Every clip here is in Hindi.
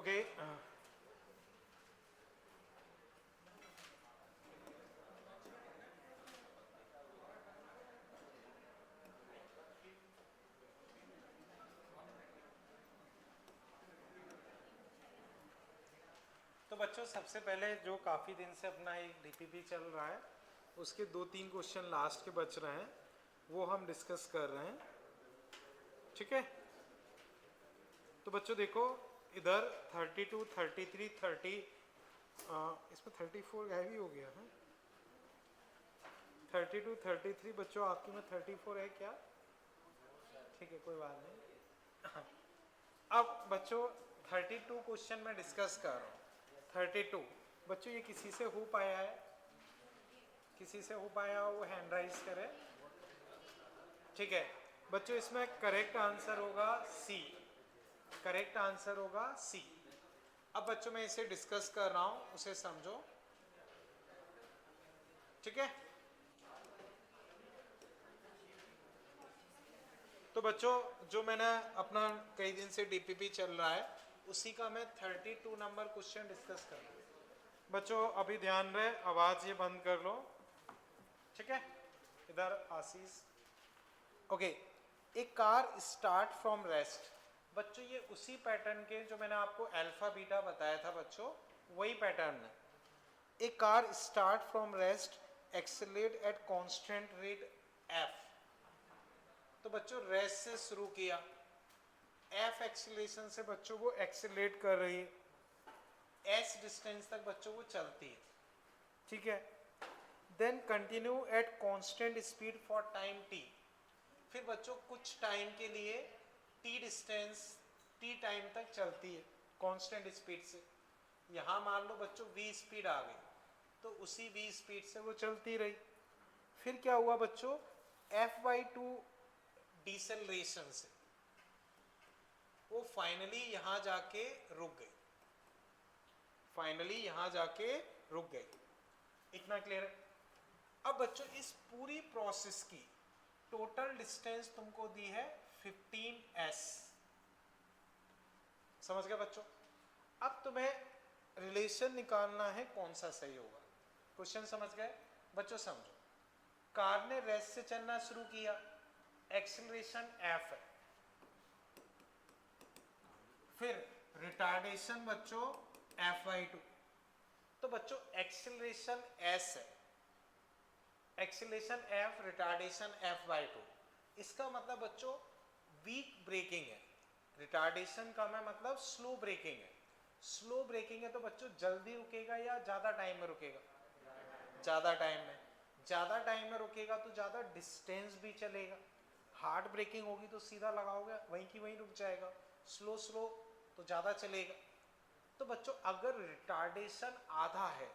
ओके तो बच्चों सबसे पहले जो काफ़ी दिन से अपना एक डीपीपी चल रहा है उसके 2-3 क्वेश्चन लास्ट के बच रहे हैं, वो हम डिस्कस कर रहे हैं। ठीक है, तो बच्चों देखो इधर 32, 33, 30 इसमें 34 गायब ही हो गया है। 32, 33 बच्चों आपकी में 34 है क्या? ठीक है, कोई बात नहीं। अब बच्चों 32 क्वेश्चन में डिस्कस कर रहा हूँ। 32 बच्चों ये किसी से हो पाया है? किसी से हो पाया वो हैंड राइज करे। ठीक है बच्चों, इसमें करेक्ट आंसर होगा सी। करेक्ट आंसर होगा सी। अब बच्चों मैं इसे डिस्कस कर रहा हूं, उसे समझो। ठीक है, तो बच्चों जो मैंने अपना कई दिन से डीपीपी चल रहा है उसी का मैं 32 नंबर क्वेश्चन डिस्कस कर रहा हूं। बच्चों अभी ध्यान रहे, आवाज ये बंद कर लो। ठीक है, इधर Ashish. Okay, a car start from rest. बच्चों ये उसी पैटर्न के जो मैंने आपको अल्फा बीटा बताया था बच्चों, वही पैटर्न है। A car start from rest accelerate at constant rate F. तो बच्चों रेस्ट से शुरू किया, एफ एक्सीलरेशन से बच्चों वो एक्सेलरेट कर रही है, एस डिस्टेंस तक बच्चों वो चलती है। ठीक है, then continue at constant speed for time t. फिर बच्चों कुछ टाइम के लिए टी डिस्टेंस, टी टाइम तक चलती है कांस्टेंट स्पीड से। यहां मान लो बच्चों वी स्पीड आ गई, तो उसी वी स्पीड से वो चलती रही। फिर क्या हुआ बच्चों, F/2 डिसेलरेशन से वो फाइनली यहां जाके रुक गई। फाइनली यहां जाके रुक गई। इतना क्लियर है? अब बच्चों इस पूरी प्रोसेस की टोटल डिस्टेंस तुमको दी है 15s। समझ गए बच्चों? अब तुम्हें रिलेशन निकालना है कौन सा सही होगा। क्वेश्चन समझ गए बच्चों? समझो, कार ने रेस्ट से चलना शुरू किया, एक्सेलरेशन एफ है। फिर रिटार्डेशन बच्चों F/2। तो बच्चों एक्सेलरेशन एस है, एक्सेलरेशन एफ, रिटार्डेशन F/2। इसका मतलब बच्चों वीक ब्रेकिंग है। रिटार्डेशन का मैं मतलब स्लो ब्रेकिंग है। स्लो ब्रेकिंग है तो बच्चों जल्दी रुकेगा या ज्यादा टाइम में रुकेगा? ज्यादा टाइम में। ज्यादा टाइम में रुकेगा तो ज्यादा डिस्टेंस भी चलेगा। हार्ड ब्रेकिंग होगी तो सीधा लगाओगे वहीं की वहीं रुक जाएगा। स्लो स्लो तो ज्यादा चलेगा। तो बच्चों अगर रिटार्डेशन आधा है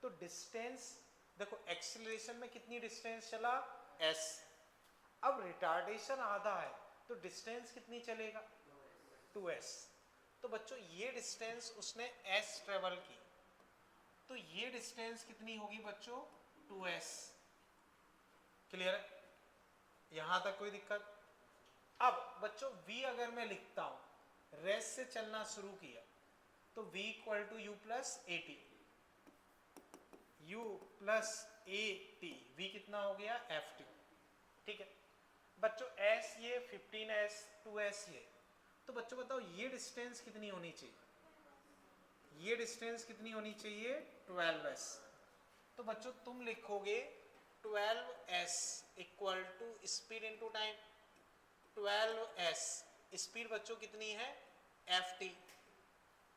तो डिस्टेंस देखो, एक्सीलरेशन में कितनी डिस्टेंस चला? s। अब रिटार्डेशन आधा है तो डिस्टेंस कितनी चलेगा? 2s। तो बच्चों ये डिस्टेंस उसने s ट्रेवल की, तो ये डिस्टेंस कितनी होगी बच्चों? 2s। क्लियर है? यहां तक कोई दिक्कत? अब बच्चों v अगर मैं लिखता हूं, रेस से चलना शुरू किया तो v equal to u plus a t. u plus a t, v कितना हो गया? F t. ठीक है बच्चों, s ये 15s, 2s ये। तो बच्चों बताओ ये डिस्टेंस कितनी होनी चाहिए? ये डिस्टेंस कितनी होनी चाहिए? 12s। तो बच्चों तुम लिखोगे 12s equal to speed into time. 12s speed बच्चों कितनी है? ft।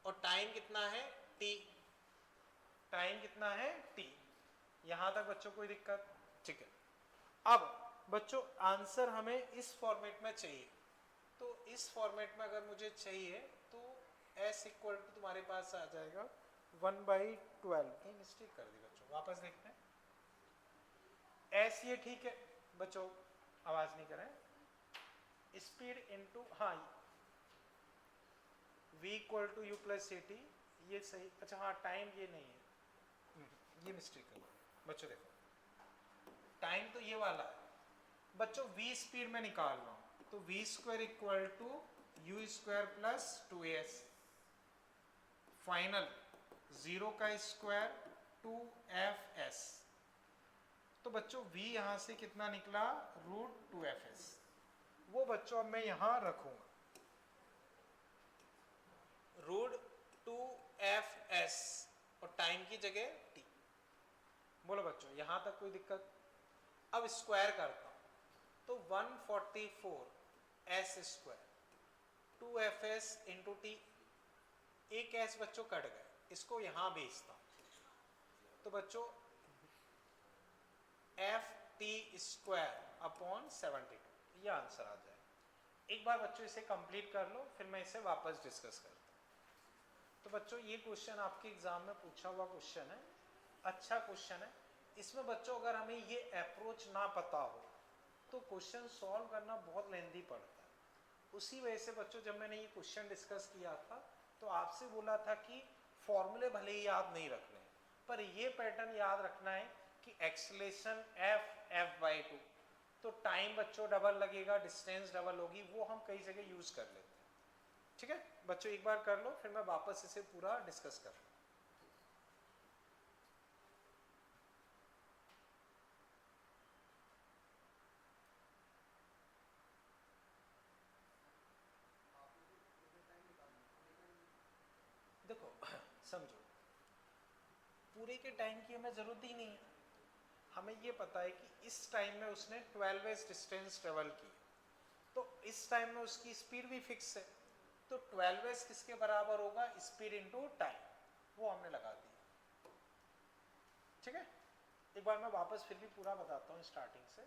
और टाइम कितना है? t। टाइम कितना है? t। यहां तक बच्चों कोई दिक्कत? ठीक है। अब बच्चों आंसर हमें इस फॉर्मेट में चाहिए। तो इस फॉर्मेट में अगर मुझे चाहिए तो s इक्वल टू तुम्हारे पास आ जाएगा 1/12। कहीं मिस्टेक कर दी बच्चों, वापस देखते हैं। s ये ठीक है बच्चों, आवाज नहीं करें। स्पीड इनटू, हाँ v equal to u plus a t, ये सही। अच्छा हाँ, टाइम ये नहीं है, ये मिस्टेक कर बच्चों। देखो टाइम तो ये वाला है बच्चों, v स्पीड में निकाल रहा हूं तो v square equal to u square plus 2s। Final 0 का स्क्वायर 2fs। तो बच्चों v यहां से कितना निकला, √2fs। वो बच्चों अब मैं यहां रखूंगा √2fs और टाइम की जगह t। बोलो बच्चों यहां तक कोई दिक्कत? अब स्क्वायर करता हूं तो 144 s square 2fs into T. एक s बच्चों कट गए, इसको यहां भेजता हूं तो बच्चों एफ टी स्क्वायर अपॉन 72, ये आंसर आ जाए। एक बार बच्चों इसे कंप्लीट कर लो, फिर मैं इसे वापस डिस्कस करता हूँ। तो बच्चों ये क्वेश्चन आपके एग्जाम में पूछा हुआ क्वेश्चन है, अच्छा क्वेश्चन है। इसमें बच्चों अगर हमें ये अप्रोच ना पता हो तो क्वेश्चन सॉल्व करना बहुत लेंथी पड़ता है। उसी वजह से बच्चों जब मैंने ये क्वेश्चन डिस्कस किया था तो आपसे बोला था कि फॉर्मूले भले ही याद नहीं रखने, पर ये पैटर्न याद रखना है कि एक्सेलेरेशन f/2, तो टाइम बच्चों डबल लगेगा, डिस्टेंस डबल होगी, वो हम कई जगह यूज कर लेते हैं। ठीक है बच्चों, एक बार कर लो फिर मैं वापस इसे पूरा डिस्कस कर लूँ। देखो समझो, पूरे के टाइम की हमें जरूरत ही नहीं है। हमें ये पता है कि इस टाइम में उसने 12s डिस्टेंस ट्रेवल की, तो इस टाइम में उसकी स्पीड भी फिक्स है, तो 12s किसके बराबर होगा, स्पीड इनटू टाइम, वो हमने लगा दिया। ठीक है, एक बार मैं वापस फिर भी पूरा बताता हूँ स्टार्टिंग से।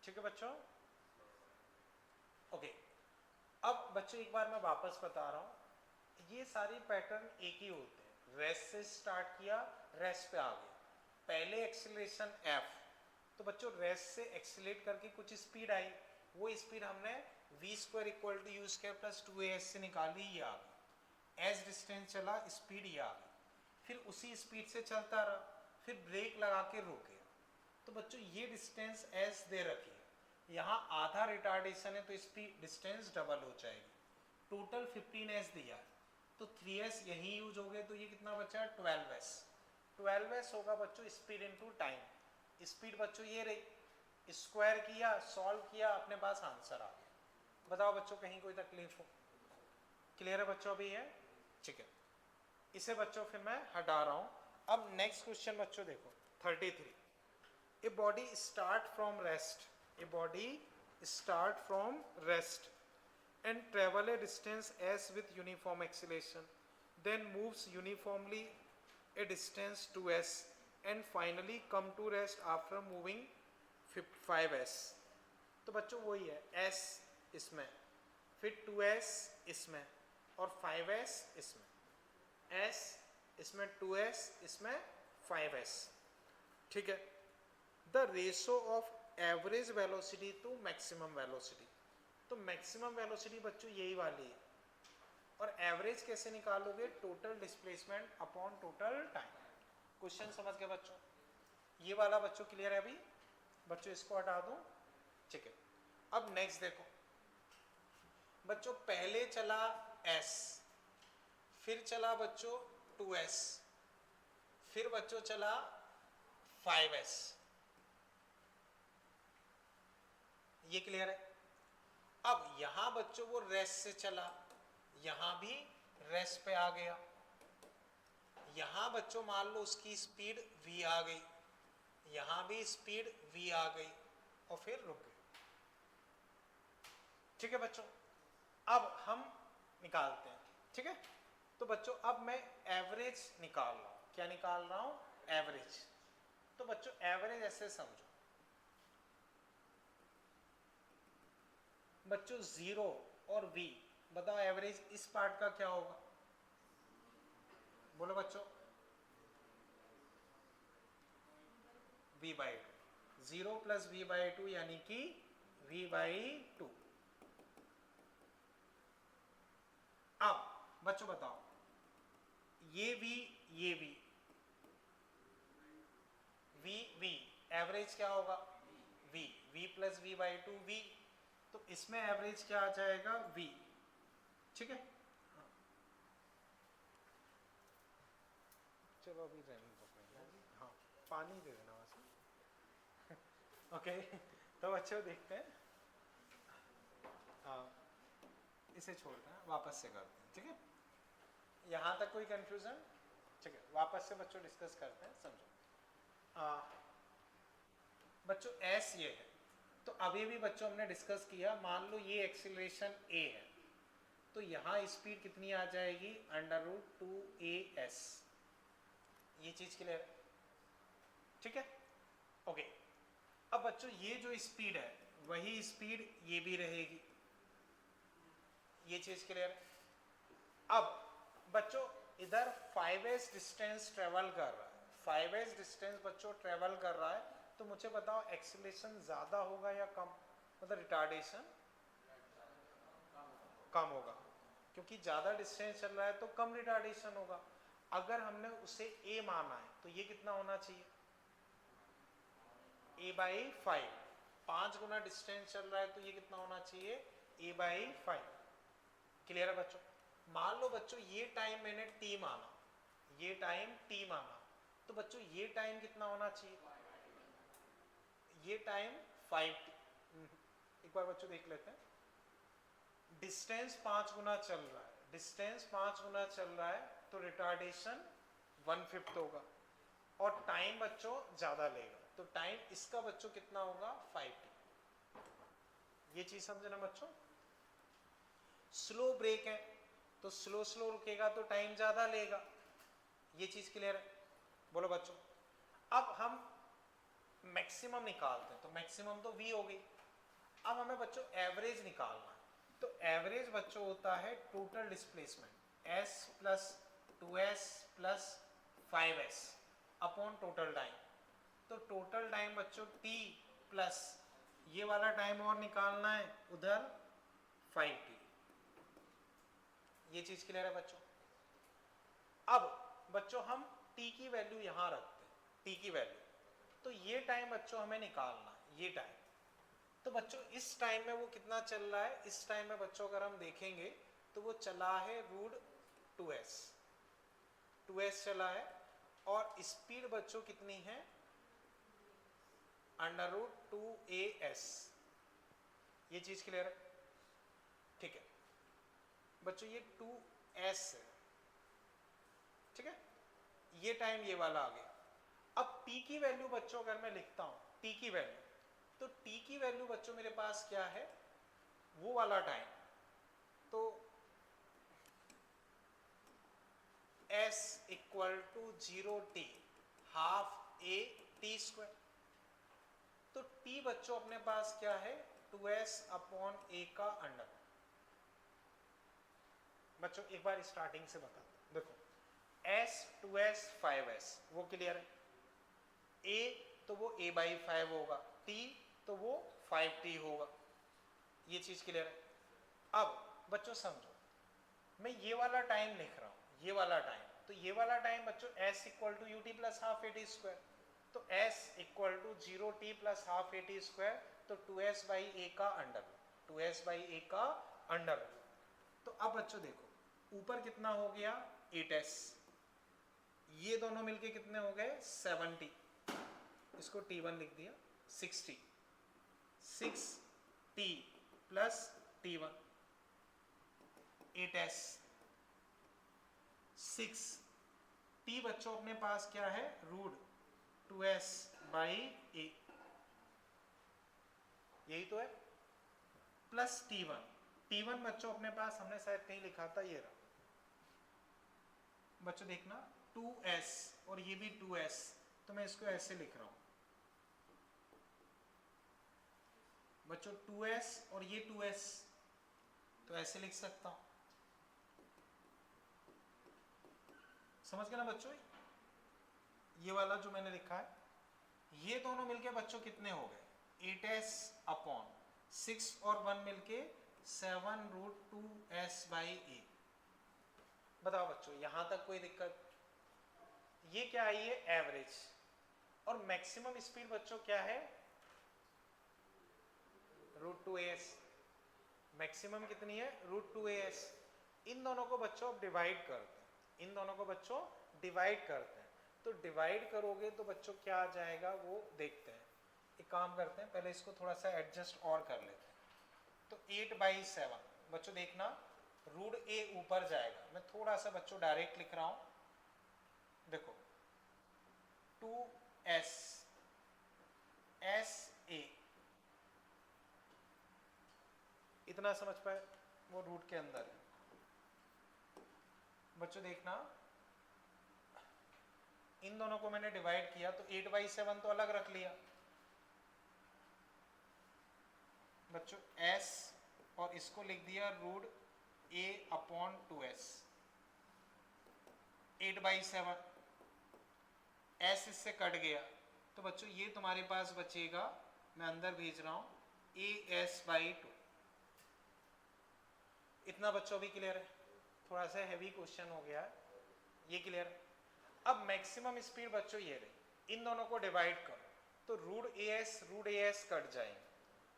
ठीक है बच्चों, ओके। अब बच्चों एक बार मैं वापस बता रहा हूँ, ये सारे पैटर्न एक ही होते हैं। रेस्ट से स्टार्ट किया, रेस्ट पे आ गया, पहले एक्सीलरेशन f, तो बच्चों रेस्ट से एक्सीलरेट करके कुछ स्पीड आई, वो स्पीड हमने v² equal to u square plus 2as से निकाली, ये आ गई। एज डिस्टेंस चला, स्पीड ये आ गई, फिर उसी स्पीड से चलता रहा, फिर ब्रेक लगा के रोक गया। तो बच्चों ये डिस्टेंस एस दे रखी है, यहाँ आधा रिटार्डेशन है तो स्पीड डिस्टेंस डबल हो जाएगी। टोटल 15s दिया है, तो 3s यहीं यूज हो गए, तो ये कितना बचा, 12s। 12s होगा बच्चों स्पीड इनटू टाइम। स्पीड बच्चों ये रही, स्क्वायर किया, सॉल्व किया, अपने पास आंसर आ गया। बताओ बच्चों कहीं कोई तकलीफ हो? क्लियर है बच्चों अभी है? ठीक है, इसे बच्चों फिर मैं हटा रहा हूँ। अब नेक्स्ट क्वेश्चन बच्चों देखो 33। A body start from rest. A body start from rest and travel a distance s with uniform acceleration, then moves uniformly a distance 2s and finally come to rest after moving 5s। तो बच्चों वही है, s इसमें, फिर 2s इसमें और 5s इसमें, s इसमें 2s इसमें 5s। ठीक है, the ratio of average velocity to maximum velocity, तो मैक्सिमम वेलोसिटी बच्चों यही वाली है, और एवरेज कैसे निकालोगे, total displacement upon total time. Question समझ गए बच्चों? ये वाला बच्चों क्लियर है अभी? बच्चों इसको हटा दूं, ठीक है। अब नेक्स्ट देखो बच्चों, पहले चला s, फिर चला बच्चों 2s, फिर बच्चों चला 5s। ये क्लियर है? अब यहां बच्चों वो रेस्ट से चला, यहां भी रेस्ट पे आ गया, यहां बच्चों मान लो उसकी स्पीड v आ गई, यहां भी स्पीड v आ गई और फिर रुक गई। ठीक है बच्चों, अब हम निकालते हैं। ठीक है, तो बच्चों अब मैं एवरेज निकाल रहा हूं। क्या निकाल रहा हूं? एवरेज। तो बच्चों एवरेज ऐसे समझो बच्चों, 0 और v, बताओ एवरेज इस पार्ट का क्या होगा, बोलो बच्चों। v by two, 0 plus v by two यानी कि v बाई टू। अब बच्चों बताओ ये v, ये v, v एवरेज क्या होगा, v plus v by two v, तो इसमें एवरेज क्या आ जाएगा v, ठीक है। चलो अभी रहने दो, हाँ पानी दे देना वैसे। ओके तो बच्चों देखते हैं, हाँ इसे छोड़ते हैं, वापस से करते हैं, ठीक है। यहाँ तक कोई कंफ्यूजन, ठीक है, वापस से बच्चों डिस्कस करते हैं, समझो। बच्चों एस ये है, तो अभी भी बच्चों हमने डिस्कस किया, मान लो ये एक्सीलरेशन ए है, तो यहाँ स्पीड कितनी आ जाएगी, √2as, ये चीज क्लियर है, ठीक है, ओके। अब बच्चों ये जो स्पीड है वही स्पीड ये भी रहेगी, ये चीज क्लियर है। अब बच्चों इधर 5s डिस्टेंस ट्रेवल कर रहा है, 5s डिस्टेंस बच्चों ट्रेवल कर रहा है, तो मुझे बताओ एक्सीलरेशन ज्यादा होगा या कम, मतलब रिटार्डेशन कम होगा, क्योंकि ज्यादा डिस्टेंस चल रहा है तो कम रिटार्डेशन होगा। अगर हमने उसे a माना है तो ये कितना होना चाहिए, a बाई 5, 5 गुना डिस्टेंस चल रहा है तो ये कितना होना चाहिए, a बाई 5, क्लियर है बच्चों। मान लो बच्चों ये टाइम मैंने t माना, ये टाइम t माना, तो बच्चों ये टाइम कितना होना चाहिए, ये टाइम 5t। एक बार बच्चों देख लेते हैं, डिस्टेंस 5 गुना चल रहा है, डिस्टेंस 5 गुना चल रहा है तो रिटार्डेशन 1/5 होगा, और टाइम बच्चों ज्यादा लेगा, तो टाइम इसका बच्चों कितना होगा 5t, ये चीज समझे ना बच्चों। स्लो ब्रेक है तो स्लो स्लो रुकेगा तो टाइम ज्यादा लेगा, ये चीज क्लियर है, बोलो बच्चों। अब हम मैक्सिमम निकालते हैं, तो मैक्सिमम तो v हो गई। अब हमें बच्चों एवरेज निकालना है, तो एवरेज बच्चों होता है total displacement, s plus 2s plus 5s upon total time. तो टोटल टाइम बच्चों t प्लस ये वाला टाइम और निकालना है उधर 5t, ये चीज क्लियर है बच्चों। अब बच्चों हम t की वैल्यू यहां रखते हैं, t की वैल्यू, तो ये टाइम बच्चों हमें निकालना है, ये टाइम। तो बच्चों इस टाइम में वो कितना चल रहा है, इस टाइम में बच्चों अगर हम देखेंगे तो वो चला है √2s, 2s चला है, और स्पीड बच्चों कितनी है, √2as, ये चीज क्लियर है, ठीक है बच्चों। ये 2s है, ठीक है, ये टाइम ये वाला आ गया। अब t की वैल्यू बच्चों अगर मैं लिखता हूं, t की वैल्यू, तो t की वैल्यू बच्चों मेरे पास क्या है, वो वाला टाइम, तो s equal to 0t half a t square, तो t बच्चों अपने पास क्या है 2s अपॉन a का अंडर। बच्चों एक बार स्टार्टिंग से बता दो, देखो s 2s 5s वो क्लियर है, a तो वो a बाई 5 होगा, t तो वो 5t होगा, ये चीज क्लियर है। अब बच्चों समझो, मैं ये वाला टाइम लिख रहा हूं, ये वाला टाइम, तो ये वाला टाइम बच्चों s equal to ut plus half at square, तो s equal to 0t plus half at square, तो 2s बाई a का अंडर, 2s बाई a का अंडर। तो अब बच्चों देखो ऊपर कितना हो गया 8s, ये दोनों मिलके कितने हो गए 70, इसको t1 लिख दिया, 60, 6t plus t1, 8s 6t बच्चों अपने पास क्या है √2s बाई a, यही तो है, प्लस t1, t1 बच्चों अपने पास हमने शायद कहीं लिखा था, ये रहा बच्चों देखना 2s और ये भी 2s, तो मैं इसको ऐसे लिख रहा हूं बच्चों, 2s और ये 2s, तो ऐसे लिख सकता हूं। समझ गए ना बच्चों? ये वाला जो मैंने लिखा है, ये दोनों मिलके बच्चों कितने हो गए? 8s अपॉन 6 और 1 मिलके 7√2s/a। बताओ बच्चों, यहां तक कोई दिक्कत? ये क्या आई है? एवरेज। और मैक्सिमम स्पीड बच्चों क्या है? √2as। मैक्सिमम कितनी है? √2as। इन दोनों को बच्चों अब डिवाइड करते हैं, इन दोनों को बच्चों डिवाइड करते हैं। तो डिवाइड करोगे तो बच्चों क्या आ जाएगा वो देखते हैं। एक काम करते हैं, पहले इसको थोड़ा सा एडजस्ट और कर लेते हैं। तो 8/7 बच्चों देखना, √a ऊपर जाएगा, मैं थोड़ा सा बच्चों डायरेक्ट लिख रहा हूं, देखो 2s sa, इतना समझ पाए? वो रूट के अंदर है बच्चों। देखना, इन दोनों को मैंने डिवाइड किया तो 8/7 तो अलग रख लिया बच्चों s, और इसको लिख दिया √a/2s। 8/7 s इससे कट गया, तो बच्चों ये तुम्हारे पास बचेगा, मैं अंदर भेज रहा हूं, as/2। इतना बच्चों भी क्लियर है? थोड़ा सा हैवी क्वेश्चन हो गया है, ये क्लियर है? अब मैक्सिमम स्पीड बच्चों ये रही, इन दोनों को डिवाइड करो तो √as कट जाएंगे,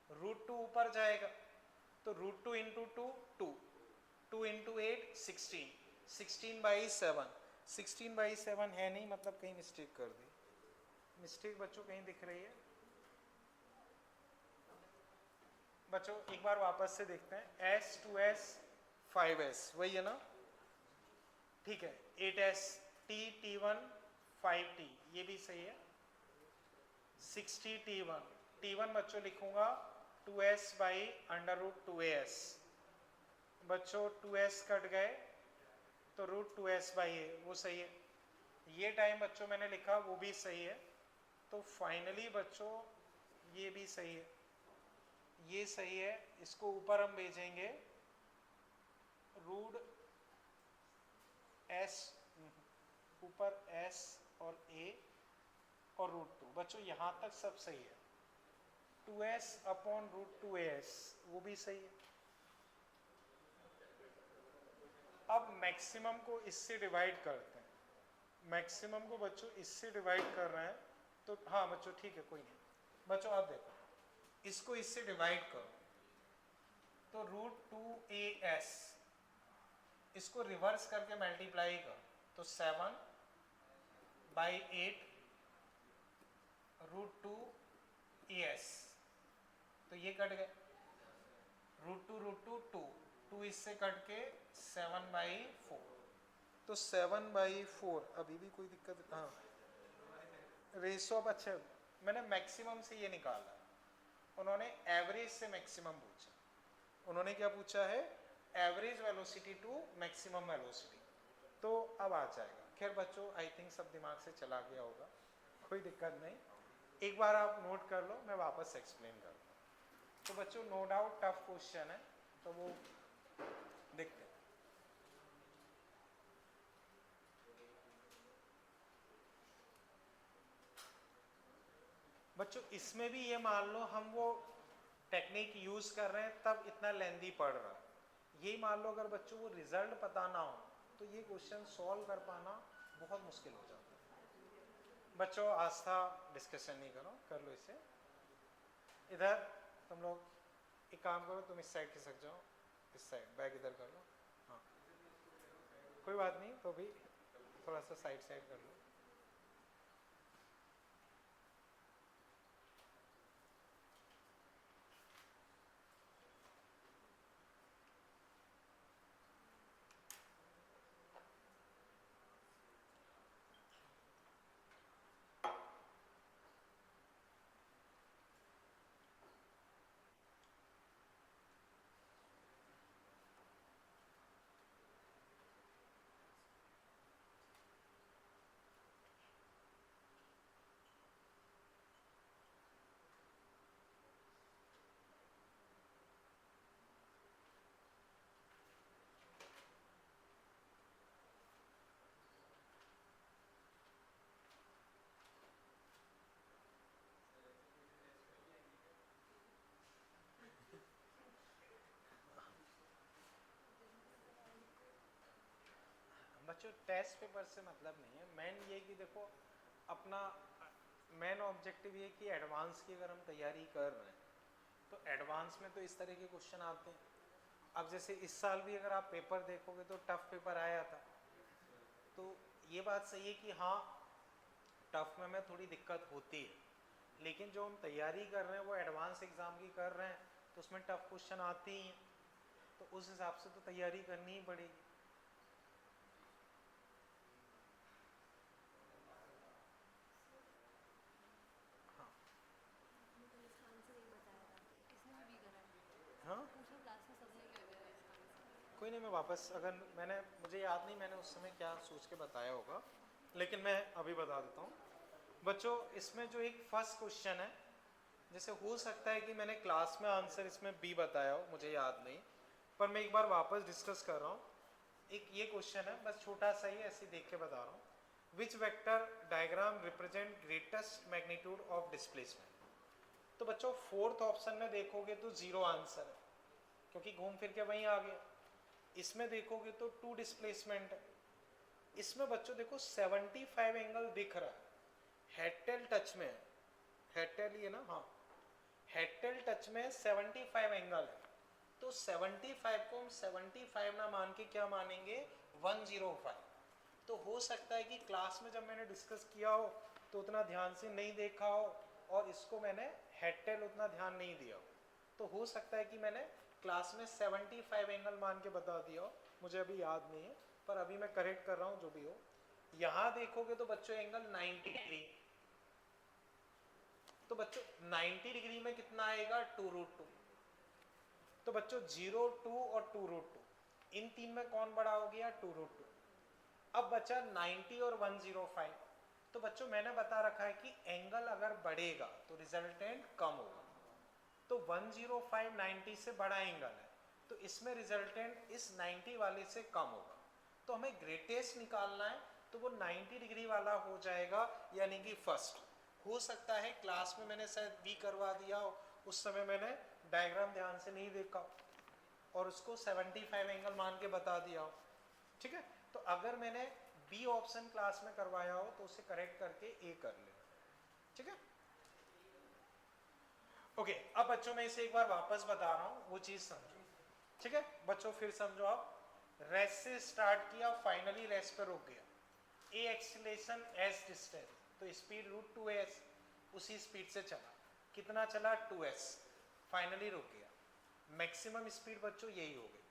√2 ऊपर जाएगा तो √2 इंटू 2 2, 2 इंटू 8 16, 16/7। 16/7 है नहीं, मतलब कहीं मिस्टेक कर दी। मिस्टेक बच्चों कहीं दिख रही है? बच्चों एक बार वापस से देखते हैं, s 2s 5s वही है ना? ठीक है, 8s t t1 5t ये भी सही है। 60 t1 बच्चों लिखूंगा 2s/√2as। बच्चों 2s कट गए तो √2s/a, वो सही है। ये टाइम बच्चों मैंने लिखा वो भी सही है। तो फाइनली बच्चों ये भी सही है, ये सही है। इसको ऊपर हम भेजेंगे √s, ऊपर s और a और √2। बच्चों यहां तक सब सही है। 2s/√2as वो भी सही है। अब मैक्सिमम को इससे डिवाइड करते हैं, मैक्सिमम को बच्चों इससे डिवाइड कर रहे हैं तो हाँ बच्चों ठीक है, कोई नहीं। बच्चों आप देखो, इसको इससे डिवाइड करो तो √2as, इसको रिवर्स करके मल्टीप्लाई करो तो 7/8 √2as, तो ये कट गए, √2 2 इससे कट के 7/4, तो 7/4। अभी भी कोई दिक्कत? हाँ, रेशो ऑफ, अच्छा मैंने मैक्सिमम से ये निकाला, उन्होंने एवरेज से मैक्सिमम पूछा। उन्होंने क्या पूछा है? Average velocity to maximum velocity. तो अब आ जाएगा। खैर बच्चों आई थिंक सब दिमाग से चला गया होगा, कोई दिक्कत नहीं। एक बार आप नोट कर लो, मैं वापस एक्सप्लेन करता हूँ। तो बच्चों नो डाउट टफ क्वेश्चन है, तो वो देखते हैं। बच्चों इसमें भी ये मान लो हम वो टेक्निक यूज कर रहे हैं तब इतना लेंदी पड़ रहा है। यही मान लो अगर बच्चों को रिजल्ट पता ना हो तो ये क्वेश्चन सॉल्व कर पाना बहुत मुश्किल हो जाता है। बच्चों आस्था डिस्कशन नहीं करो, कर लो इसे। इधर तुम लोग एक काम करो, तुम इस साइड खिसक जाओ, इस साइड बैग इधर कर लो। हाँ कोई बात नहीं, तो भी थोड़ा सा साइड साइड कर लो। बच्चों टेस्ट पेपर से मतलब नहीं है, मेन ये कि देखो अपना मेन ऑब्जेक्टिव ये कि एडवांस की अगर हम तैयारी कर रहे हैं तो एडवांस में तो इस तरह के क्वेश्चन आते हैं। अब जैसे इस साल भी अगर आप पेपर देखोगे तो टफ पेपर आया था, तो ये बात सही है कि हाँ टफ में थोड़ी दिक्कत होती है, लेकिन जो हम तैयारी कर रहे हैं वो एडवांस एग्ज़ाम की कर रहे हैं तो उसमें टफ क्वेश्चन आते ही हैं, तो उस हिसाब से तो तैयारी करनी ही पड़ेगी। हाँ हाँ कोई नहीं, मैं वापस अगर मैंने मुझे याद नहीं मैंने उस समय क्या सोच के बताया होगा, लेकिन मैं अभी बता देता हूँ। बच्चों इसमें जो एक फर्स्ट क्वेश्चन है, जैसे हो सकता है कि मैंने क्लास में आंसर इसमें बी बताया हो, मुझे याद नहीं, पर मैं एक बार वापस डिस्कस कर रहा हूँ। एक ये क्वेश्चन है, बस छोटा सा ही ऐसे देख के बता रहा हूँ। Which vector diagram represent greatest magnitude of displacement. तो बच्चों फोर्थ ऑप्शन में देखोगे तो जीरो आंसर है, क्योंकि घूम फिर के वहीं आ गया। इसमें देखोगे तो टू डिस्प्लेसमेंट है। इसमें बच्चों देखो 75 एंगल दिख रहा है, हेड टेल टच में है, हेड टेल ये ना, हाँ हेड टेल टच में 75 एंगल है, तो 75 को हम 75 ना मान के क्या मानेंगे 105। तो हो सकता है कि क्लास में जब मैंने डिस्कस किया हो तो उतना ध्यान से नहीं देखा हो, और इसको मैंने हेड टेल उतना ध्यान नहीं दिया हो, तो हो सकता है कि मैंने क्लास में 75 एंगल मान के बता दिया हो, मुझे अभी याद नहीं है, पर अभी मैं करेक्ट कर रहा हूँ जो भी हो। यहाँ देखोगे तो बच्चों एंगल 90 डिग्री, तो बच्चों 90 डिग्री में कितना आएगा 2√2। तो बच्चों 0, 2 और 2√2, इन तीन में कौन बड़ा हो गया 2√2। अब बचा 90 और 105। तो बच्चों मैंने बता रखा है कि एंगल अगर बढ़ेगा तो रिजल्टेंट कम होगा, तो 105 90 से बड़ा एंगल है, तो इसमें रिजल्टेंट इस 90 वाले से कम होगा, तो हमें ग्रेटेस्ट निकालना है, तो वो 90 डिग्री वाला हो जाएगा, यानी कि फर्स्ट। हो सकता है क्लास में मैंने शायद बी करवा दिया हो, उस समय मैंने डायग्राम ध्यान से नहीं देखा और उसको 75 एंगल मान के बता दिया हो, ठीक है। तो अगर मैंने बी ऑप्शन क्लास में करवाया हो तो उसे करेक्ट करके ए कर ले, ठीक है। ओके अब बच्चों मैं इसे एक बार वापस बता रहा हूँ, वो चीज समझो, ठीक है बच्चों फिर समझो। आप रेस्ट से स्टार्ट किया, फाइनली रेस्ट पे रुक गया, ए एक्सीलरेशन एस डिस्टेंस, तो स्पीड √2s, उसी स्पीड से चला, कितना चला 2s, फाइनली रुक गया, मैक्सिमम स्पीड बच्चों यही हो गई।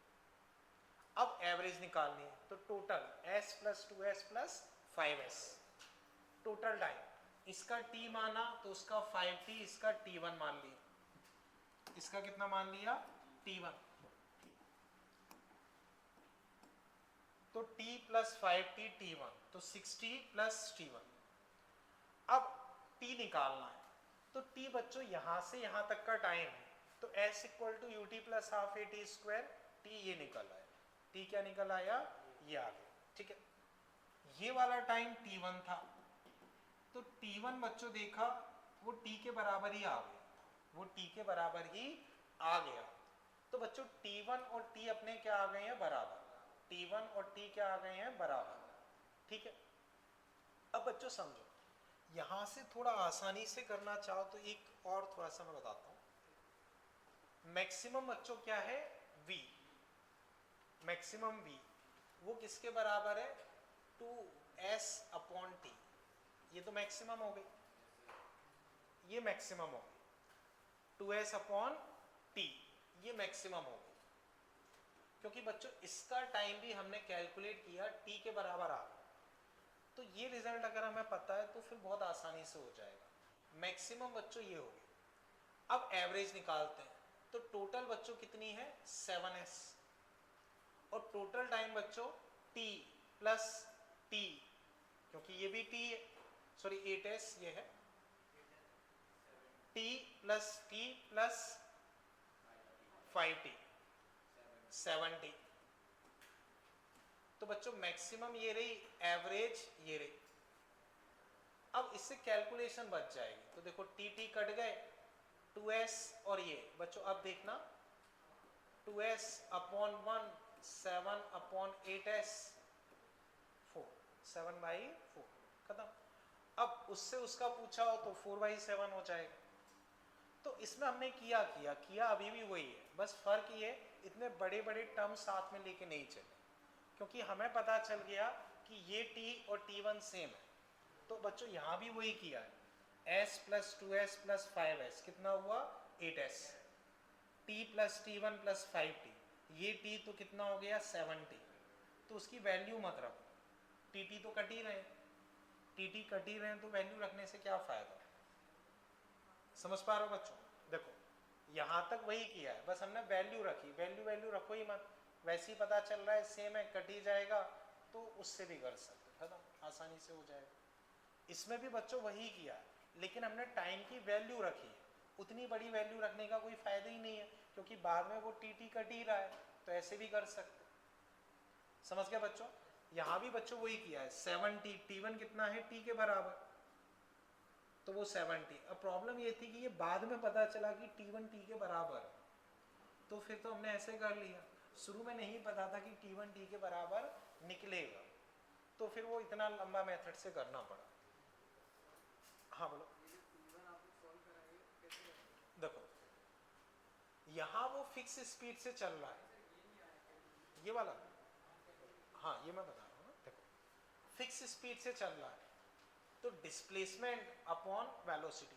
अब एवरेज निकालनी है, तो total s + 2s + 5s, total time, इसका t माना तो उसका 5t, इसका t1 मान लिया, इसका कितना मान लिया t1, तो t + 5t t1, तो 6t + t1। अब t निकालना है, तो t बच्चों यहां से यहां तक का टाइम है, तो s = ut + ½ at², t ये निकल आया, t क्या निकल आया ये आ गया, ठीक है। ये वाला टाइम t1 था, तो t1 बच्चों देखा वो t के बराबर ही आ गया, वो t के बराबर ही आ गया, तो बच्चों t1 और t अपने क्या आ गए हैं बराबर, t1 और t क्या आ गए हैं बराबर, ठीक है। अब बच्चों समझो, यहां से थोड़ा आसानी से करना चाहो तो एक और थोड़ा सा मैं बताता हूं। मैक्सिमम बच्चों क्या है v, मैक्सिमम v वो किसके बराबर है 2s/t, ये तो मैक्सिमम हो गई, ये मैक्सिमम हो गई, 2s/t ये मैक्सिमम हो गई, क्योंकि बच्चों इसका टाइम भी हमने कैलकुलेट किया t के बराबर आ गया, तो ये रिजल्ट अगर हमें पता है तो फिर बहुत आसानी से हो जाएगा। मैक्सिमम बच्चों ये हो गई। अब एवरेज निकालते हैं, तो टोटल बच्चों कितनी है 7s, और टोटल टाइम बच्चों t + t, क्योंकि ये भी t है, सॉरी 8s ये है, t + t + 5t 7t, तो बच्चों मैक्सिमम ये रही, एवरेज ये रही। अब इससे कैलकुलेशन बच जाएगी, तो देखो टी कट गए, 2s और ये बच्चों, अब देखना 2s/1 7/8s, 7/4 खत्म। अब उससे उसका पूछा हो तो 4/7 हो जाएगा। तो इसमें हमने किया अभी भी वही है, बस फर्क ये इतने बड़े बड़े टर्म साथ में लेके नहीं चले, क्योंकि हमें पता चल गया कि ये t और t1 सेम है। तो बच्चों यहाँ भी वही किया है, s + 2s + 5s कितना हुआ 8s, t + t1 + 5t, ये t तो कितना हो गया 7t। तो उसकी वैल्यू मत रखो, tt तो कट ही रहे हैं, tt कट ही रहे हैं, तो वैल्यू रखने से क्या फायदा। समझ पा रहे हो बच्चों? देखो यहाँ तक वही किया है, बस हमने वैल्यू रखी, वैल्यू रखो ही मत, वैसे ही पता चल रहा है सेम है, कट ही जाएगा, तो उससे भी कर सकते, खत्म, आसानी से हो जाएगा। इसमें भी बच्चों वही किया है, लेकिन हमने टाइम की वैल्यू रखी है। उतनी बड़ी वैल्यू रखने का कोई फायदा ही नहीं है, क्योंकि बाद में वो टी कट ही रहा है, तो ऐसे भी कर सकते। समझ गया बच्चों? यहाँ भी बच्चों वही किया है, 7t, t1 कितना है t के बराबर, तो वो 7t। अब प्रॉब्लम ये थी कि ये बाद में पता चला कि t1 t के बराबर, तो फिर तो हमने ऐसे कर लिया, शुरू में नहीं पता था कि t1 t के बराबर निकलेगा, तो फिर वो इतना लंबा मेथड से करना पड़ा। हाँ बोलो। देखो यहाँ वो फिक्स स्पीड से चल रहा है, ये वाला, हाँ ये मैं बता रहा हूँ ना, देखो फिक्स स्पीड से चल रहा है, तो डिस्प्लेसमेंट अपॉन वेलोसिटी,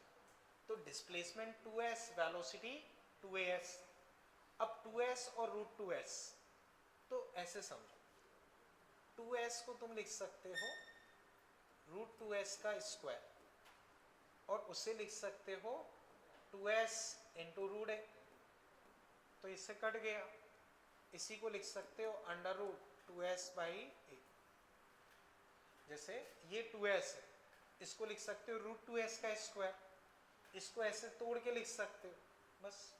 तो डिस्प्लेसमेंट 2s, वेलोसिटी 2as। अब 2s और √2s, तो ऐसे समझो 2s को तुम लिख सकते हो √2s का स्क्वायर, और उसे लिख सकते हो 2s इंटू √a, तो इससे कट गया, इसी को लिख सकते हो √2s/a। जैसे ये 2s है, इसको लिख सकते हो √2s का स्क्वायर, इसको ऐसे तोड़ के लिख सकते हो, बस।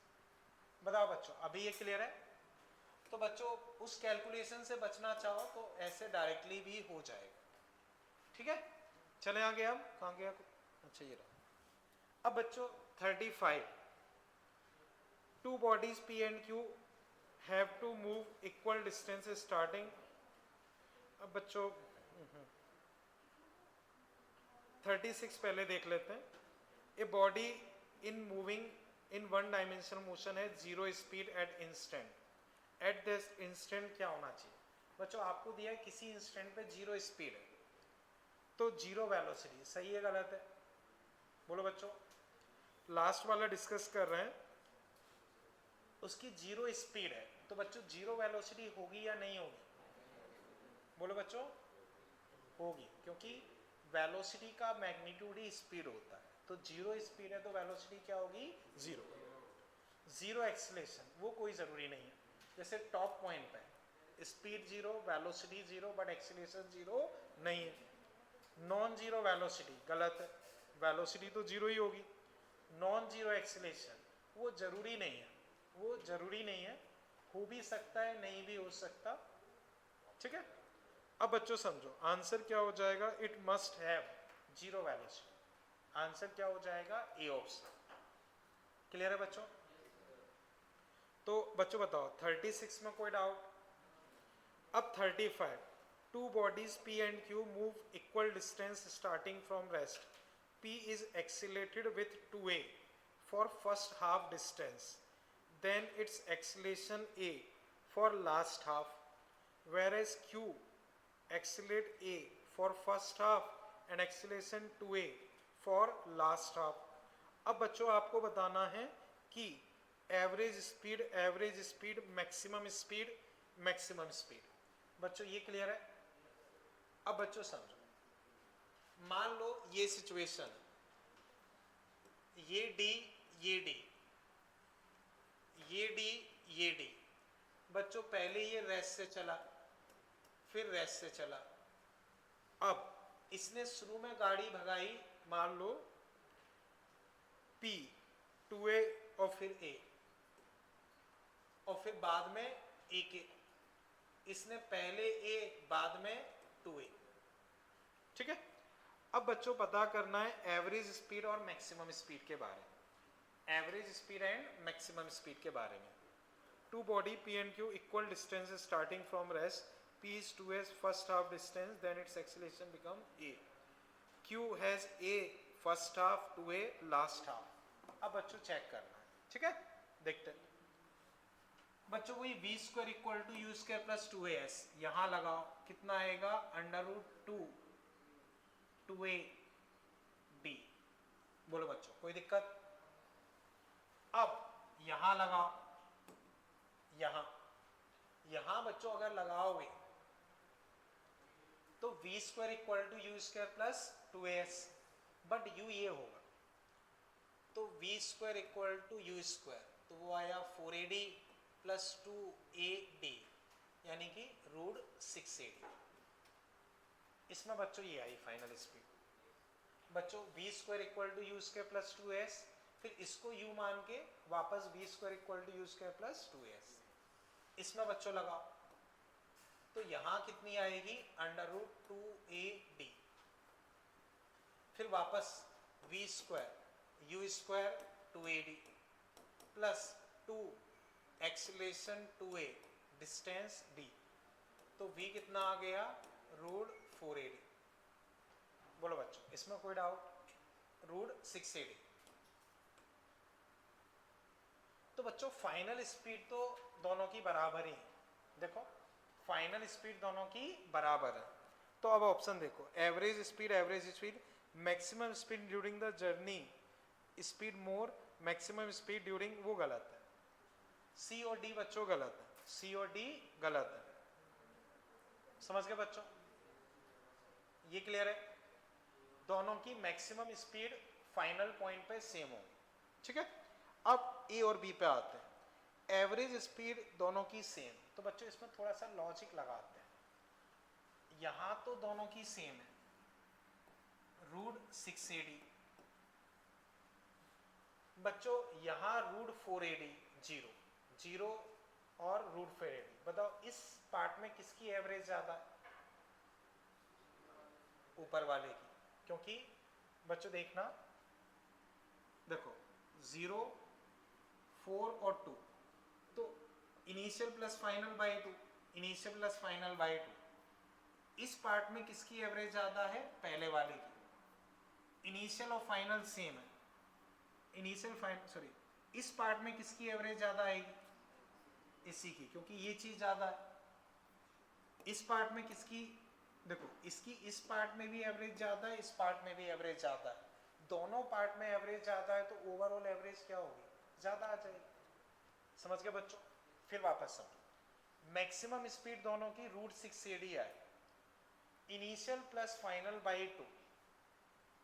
बताओ बच्चों अभी ये क्लियर है? तो बच्चों उस कैलकुलेशन से बचना चाहो तो ऐसे डायरेक्टली भी हो जाएगा, ठीक है। चले आगे, अब कहाँ गया, अच्छा ये रहा। अब बच्चों 35, two bodies P and Q have to move equal distance starting। अब बच्चों 36 पहले देख लेते हैं। A body in moving in one dimensional motion है, zero speed at instant, at this instant क्या होना चाहिए बच्चों? आपको दिया है किसी इंस्टेंट पे जीरो स्पीड है, तो जीरो वेलोसिटी, सही है गलत है? बोलो बच्चों, लास्ट वाला डिस्कस कर रहे हैं, उसकी जीरो स्पीड है, तो बच्चों जीरो वेलोसिटी होगी या नहीं होगी? बोलो बच्चों, होगी, क्योंकि वेलोसिटी का मैग्नीट्यूड ही स्पीड होता है, तो जीरो स्पीड है तो वेलोसिटी क्या होगी? जीरो। जीरो एक्सीलरेशन वो कोई ज़रूरी नहीं है, जैसे टॉप पॉइंट पे speed zero, velocity zero, but acceleration zero नहीं है। नॉन जीरो वेलोसिटी गलत है, वेलोसिटी तो जीरो ही होगी। नॉन जीरो एक्सीलरेशन वो ज़रूरी नहीं है, वो ज़रूरी नहीं है, हो भी सकता है नहीं भी हो सकता, ठीक है। अब बच्चों समझो आंसर क्या हो जाएगा, it must have zero velocity, answer क्या हो जाएगा? A option. क्लियर है बच्चों? तो बच्चों बताओ 36 में कोई डाउट? अब 35, two bodies P and Q move equal distance starting from rest, P is accelerated with 2a for first half distance, then its acceleration a for last half, whereas Q accelerate a for first half and acceleration 2a for last half। अब बच्चों आपको बताना है कि average speed, maximum speed, maximum speed. बच्चों ये क्लियर है? अब बच्चों समझो, मान लो ये सिचुएशन, ये डी, ये डी, ये डी, ये डी, बच्चों पहले ये रेस्ट से चला, फिर रेस्ट से चला, अब इसने शुरू में गाड़ी भगाई, मान लो P 2a और फिर A, और फिर बाद में A के, इसने पहले A बाद में 2a, ठीक है। अब बच्चों पता करना है एवरेज स्पीड और मैक्सिमम स्पीड के बारे में, average speed and maximum speed के बारे में। Two body P and Q equal distance starting from rest, P is 2s first half distance, then its acceleration become a. Q has a first half, 2a last half. अब बच्चों चेक करना है, ठीक है, देखते हैं बच्चों। वही v square equal to u square plus 2as यहां लगाओ, कितना आएगा √2 2ab। बोलो बच्चों कोई दिक्कत? अब यहां लगाओ, यहां बच्चों अगर लगाओगे तो v square equal to u square plus 2as, but u ये होगा तो v square equal to u square, तो वो आया 4ad प्लस 2ad यानी कि √6ad। इसमें बच्चों ये आई फाइनल स्पीड। बच्चों v square equal to u square plus 2s, फिर इसको u मान के वापस v square equal to u square plus 2s, इसमें बच्चों लगाओ तो यहां कितनी आएगी √2ad, फिर वापस v square you square 2ad plus 2 acceleration 2a distance d, तो v कितना आ गया √4ad। बोलो बच्चों इसमें कोई डाउट? √6ad। तो बच्चों फाइनल स्पीड तो दोनों की बराबर ही है, देखो फाइनल स्पीड दोनों की बराबर है। तो अब ऑप्शन देखो, average speed, maximum speed during the journey, speed more, maximum speed during, वो गलत है। सी और डी बच्चों गलत है, सी और डी गलत है, समझ गए बच्चों? ये क्लियर है? दोनों की मैक्सिमम स्पीड फाइनल पॉइंट पे सेम होगी, ठीक है। अब ए और बी पे आते हैं, एवरेज स्पीड दोनों की सेम, तो बच्चों इसमें थोड़ा सा लॉजिक लगाते हैं। यहां तो दोनों की सेम है, √6ad, बच्चों यहां √4ad 0 और √4ad, बताओ इस पार्ट में किसकी एवरेज ज्यादा है? ऊपर वाले की, क्योंकि बच्चों देखना, देखो 0 4 और 2, तो initial plus final by 2, initial plus final by 2, इस पार्ट में किसकी एवरेज ज्यादा है? पहले वाले की। इनिशियल और फाइनल सेम है, इनिशियल फाइनल सॉरी, इस पार्ट में किसकी एवरेज ज्यादा आएगी? इसी की, क्योंकि ये चीज ज्यादा है। इस पार्ट में किसकी, देखो इसकी इस पार्ट में भी एवरेज ज्यादा है, इस पार्ट में भी एवरेज ज्यादा है, दोनों पार्ट में एवरेज ज्यादा है, तो ओवरऑल एवरेज क्या होगी? ज्यादा आ जाएगी, समझ गए बच्चों? फिर वापस समझो, मैक्सिमम स्पीड दोनों की √6ad आए, इनिशियल प्लस फाइनल बाय 2,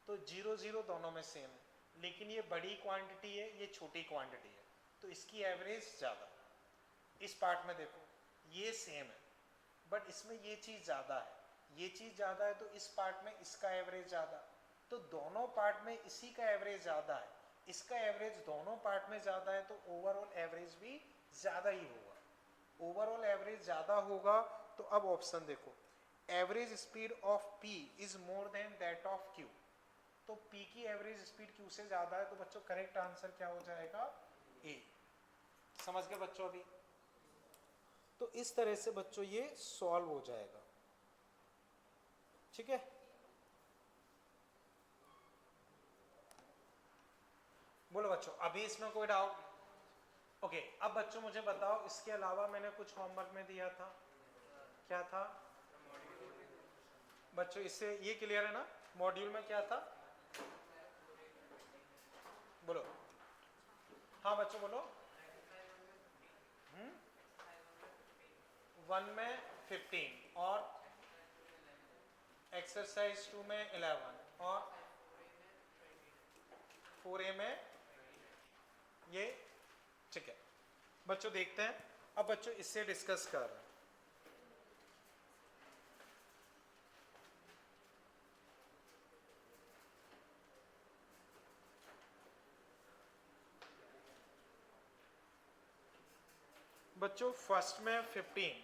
तो 0 0 दोनों में सेम है, लेकिन ये बड़ी क्वांटिटी है, ये छोटी क्वांटिटी है, तो इसकी एवरेज ज्यादा। इस पार्ट में देखो ये सेम है, बट इसमें ये चीज ज्यादा है, ये चीज ज्यादा है, तो इस पार्ट में इसका एवरेज ज्यादा, तो दोनों पार्ट में इसी का एवरेज ज्यादा है, इसका एवरेज दोनों पार्ट में ज्यादा है, तो ओवरऑल एवरेज भी ज्यादा ही होगा। ओवरऑल एवरेज ज्यादा होगा, तो अब ऑप्शन देखो, average speed of P is more than that of Q, तो P की एवरेज स्पीड Q से ज्यादा है, तो बच्चों करेक्ट आंसर क्या हो जाएगा? A। समझ गए बच्चों? अभी तो इस तरह से बच्चों ये सॉल्व हो जाएगा, ठीक है। बोलो बच्चों अभी इसमें कोई डाउट? ओके, अब बच्चों मुझे बताओ, इसके अलावा मैंने कुछ होमवर्क में दिया था, क्या था बच्चों? इससे ये क्लियर है ना? मॉड्यूल में क्या था? बोलो, हाँ बच्चों बोलो। 1 में 15 और एक्सरसाइज 2 में 11 और 4A में ये, ठीक है बच्चों। देखते हैं अब बच्चों, इससे डिस्कस कर रहे हैं। बच्चों फर्स्ट में 15,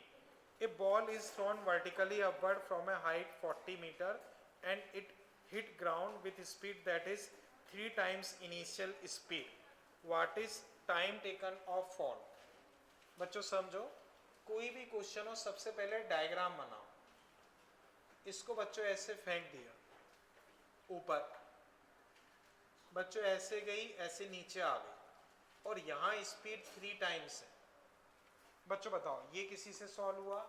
a ball is thrown vertically upward from a height 40 metre and it hit ground with speed that is 3 times initial speed, what is time taken of fall? बच्चों समझो, कोई भी क्वेश्चन हो सबसे पहले डायग्राम बनाओ। इसको बच्चों ऐसे फेंक दिया ऊपर, बच्चों ऐसे गई, ऐसे नीचे आ गई और यहाँ स्पीड 3 टाइम्स है। बच्चों बताओ ये किसी से सॉल्व हुआ?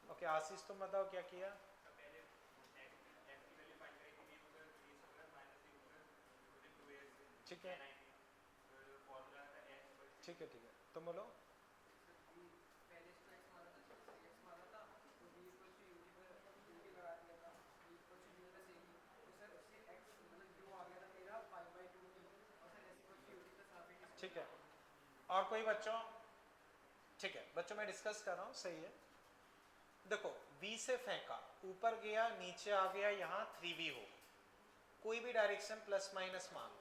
ओके आशीष तुम बताओ क्या किया? ठीक है ठीक है ठीक है, तुम बोलो। ठीक है, और कोई बच्चों? ठीक है बच्चों मैं डिस्कस कर रहा हूँ, सही है। देखो v से फेंका, ऊपर गया, नीचे आ गया, यहाँ 3v हो, कोई भी डायरेक्शन प्लस माइनस मान लो।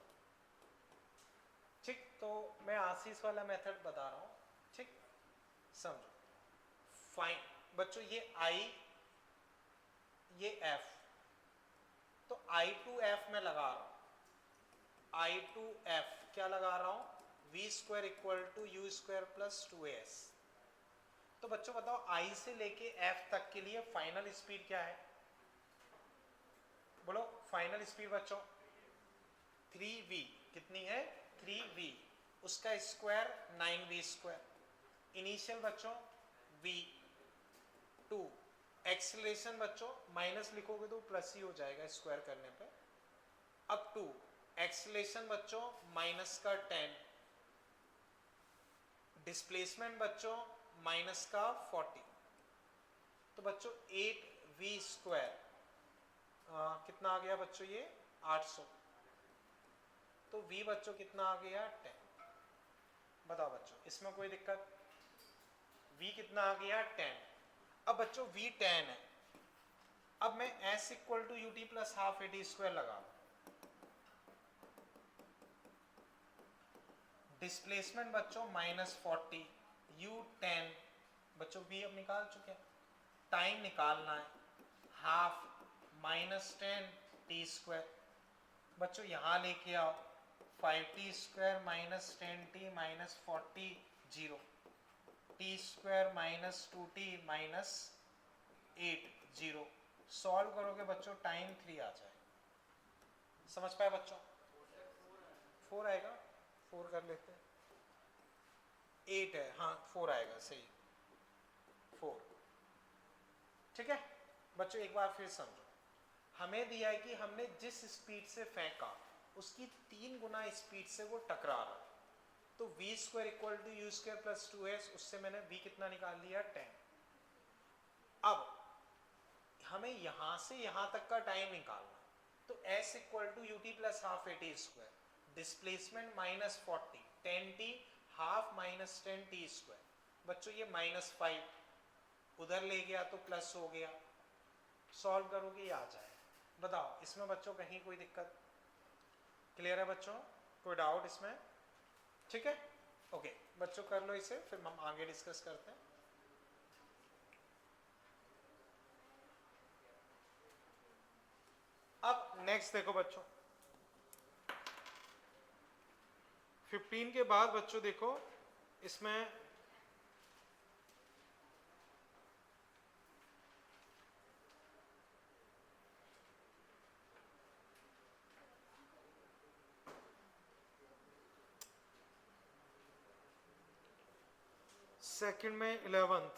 ठीक, तो मैं आशीष वाला मेथड बता रहा हूँ, ठीक समझो। फाइन बच्चों, ये I ये F, तो I to F में लगा रहा हूँ। I to F क्या लगा रहा हूँ? v square equal to u square plus 2as। तो बच्चों बताओ I से लेके F तक के लिए फाइनल स्पीड क्या है? बोलो फाइनल स्पीड बच्चों 3v। कितनी है? 3v, उसका स्क्वायर 9v स्क्वायर। इनिशियल बच्चों v2, एक्सेलरेशन बच्चों माइनस लिखोगे तो प्लस ही हो जाएगा स्क्वायर करने पे। अब 2, एक्सेलरेशन बच्चों माइनस का 10, डिस्प्लेसमेंट बच्चों माइनस का 40। तो बच्चों 8v स्क्वायर कितना आ गया बच्चों? ये 800। तो v बच्चों कितना आ गया? 10। बताओ बच्चों इसमें कोई दिक्कत? v कितना आ गया? 10। अब बच्चों v 10 है, अब मैं s equal to u t plus half a t square लगा। डिस्प्लेसमेंट बच्चों माइनस 40, u 10, बच्चों v अब निकाल चुके हैं, टाइम निकालना है, हाफ माइनस 10 टी स्क्वायर। बच्चों यहाँ लेके आओ, 5t square minus 10t minus 40 0, T square minus 2t minus 8 0। Solve करोगे बच्चों टाइम 3 आ जाए। समझ पाए बच्चों? 4 आएगा, 4 कर लेते हैं। 8 है, हाँ 4 आएगा, सही 4। ठीक है बच्चों एक बार फिर समझो, हमें दिया है कि हमने जिस स्पीड से फेंका उसकी 3 गुना स्पीड से वो टकरा रहा है। तो v square equal to u square plus 2s, उससे मैंने v कितना निकाल लिया? 10। अब हमें यहां से यहां तक का टाइम निकालना, तो s equal to u t plus half a t square, displacement minus 40, 10t half minus 10t square. बच्चों ये माइनस 5 उधर ले गया तो प्लस हो गया, सॉल्व करोगे ये आ जाए। बताओ इसमें बच्चों कहीं कोई दिक्कत? क्लियर है बच्चों? कोई डाउट इसमें? ठीक है ओके बच्चों कर लो इसे, फिर हम आगे डिस्कस करते हैं। अब नेक्स्ट देखो बच्चों, 15 के बाद बच्चों देखो इसमें सेकंड में 11th,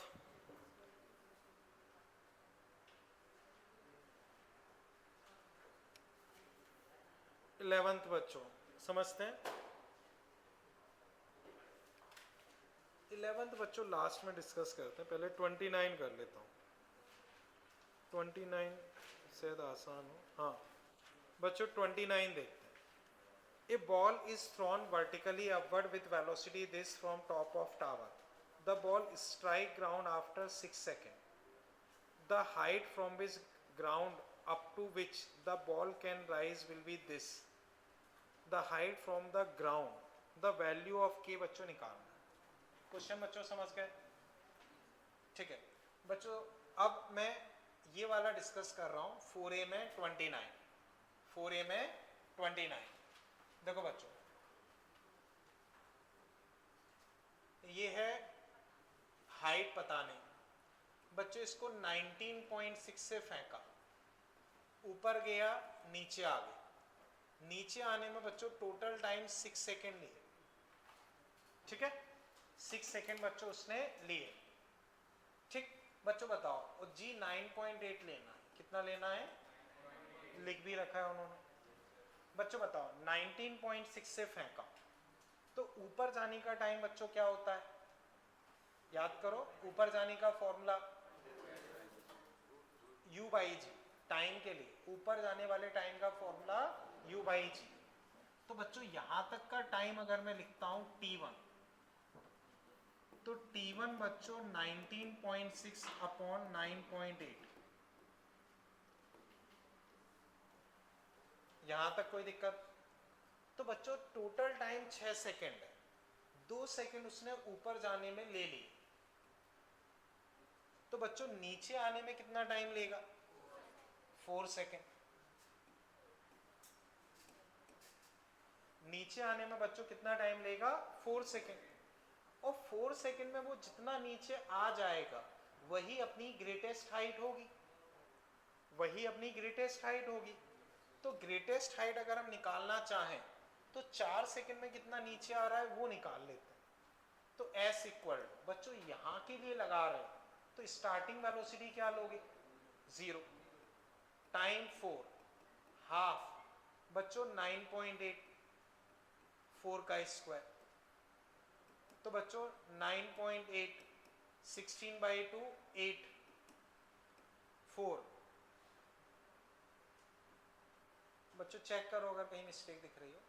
बच्चों समझते हैं। 11th बच्चों लास्ट में डिस्कस करते हैं, पहले 29 कर लेता हूँ। 29 शायद आसान हो, हाँ बच्चों 29 देखते हैं। A ball is thrown vertically upward with velocity this from top of tower. The ball strike ground after 6 seconds. The height from which ground up to which the ball can rise will be this. The height from the ground, the value of k बच्चों निकालना है। क्वेश्चन बच्चों समझ गए? ठीक है बच्चों, अब मैं ये वाला डिस्कस कर रहा हूँ 4a में 29। 4a में 29 देखो बच्चों, ये है हाइट पता नहीं, बच्चों इसको 19.6 से फेंका, ऊपर गया नीचे आ गया, नीचे आने में बच्चों टोटल टाइम 6 सेकेंड लिए, ठीक है, 6 सेकेंड बच्चों उसने लिए, ठीक। बच्चों बताओ, और जी 9.8 लेना है, कितना लेना है, लिख भी रखा है उन्होंने। बच्चों बताओ 19.6 से फेंका, तो ऊपर जाने का टाइम बच्चों क्या होता है, याद करो, ऊपर जाने का formula u by g, time के लिए ऊपर जाने वाले टाइम का फॉर्मूला u बाई जी। तो बच्चों यहां तक का टाइम अगर मैं लिखता हूं t1, तो t1 बच्चों 19.6 अपॉन 9.8, यहां तक कोई दिक्कत। तो बच्चों टोटल टाइम 6 सेकेंड है, 2 सेकेंड उसने ऊपर जाने में ले ली, तो बच्चों नीचे आने में कितना टाइम लेगा, 4 सेकेंड। नीचे आने में बच्चों कितना टाइम लेगा, 4 सेकेंड, और 4 सेकेंड में वो जितना नीचे आ जाएगा वही अपनी ग्रेटेस्ट हाइट होगी, वही अपनी ग्रेटेस्ट हाइट होगी। तो ग्रेटेस्ट हाइट अगर हम निकालना चाहें तो 4 सेकेंड में कितना नीचे आ रहा है वो निकाल लेते हैं। तो s इक्वल बच्चों यहां के लिए लगा रहे हैं, तो स्टार्टिंग वेलोसिटी क्या लोगे, 0, टाइम 4, हाफ बच्चों 9.8, 4 का स्क्वायर, तो बच्चों 9.8, 16/2, 8, 4। बच्चों चेक करो अगर कहीं मिस्टेक दिख रही हो,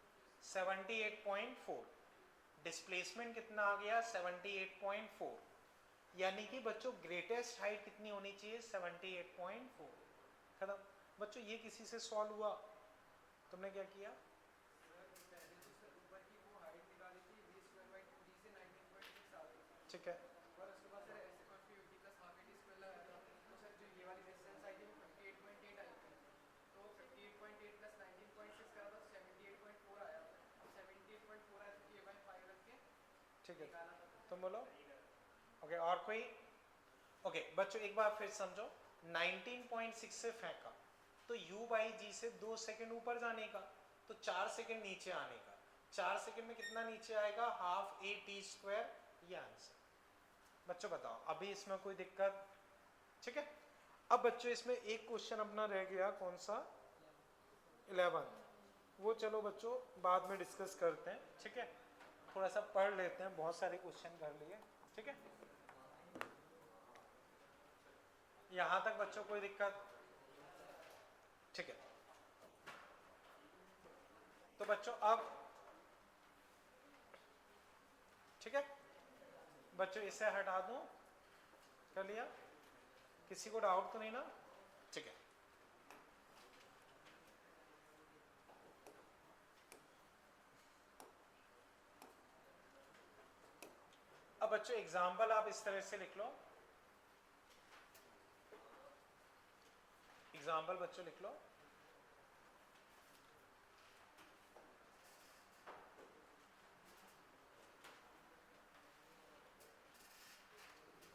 78.4, डिस्प्लेसमेंट कितना आ गया, 78.4, यानी कि बच्चों ग्रेटेस्ट हाइट कितनी होनी चाहिए, 78.4। खत्म। बच्चों ये किसी से सॉल्व हुआ, तुमने क्या किया, ठीक है, ठीक है, तुम बोलो। ओके, और कोई, ओके बच्चों एक बार फिर समझो, 19.6 से फेंका, तो u बाई जी से 2 सेकेंड ऊपर जाने का, तो 4 सेकेंड नीचे आने का, 4 सेकेंड में कितना नीचे आएगा, हाफ a t स्क्वायर, ये आंसर। बच्चों बताओ अभी इसमें कोई दिक्कत, ठीक है। अब बच्चों इसमें एक क्वेश्चन अपना रह गया, कौन सा, 11, वो चलो बच्चों बाद में डिस्कस करते हैं, ठीक है, थोड़ा सा पढ़ लेते हैं, बहुत सारे क्वेश्चन कर लिए, ठीक है। यहां तक बच्चों कोई दिक्कत, ठीक है। तो बच्चों अब, ठीक है बच्चों, इसे हटा दूं, कर लिया, किसी को डाउट तो नहीं ना, ठीक है। अब बच्चों एग्जाम्पल आप इस तरह से लिख लो, एग्जाम्पल बच्चों लिख लो,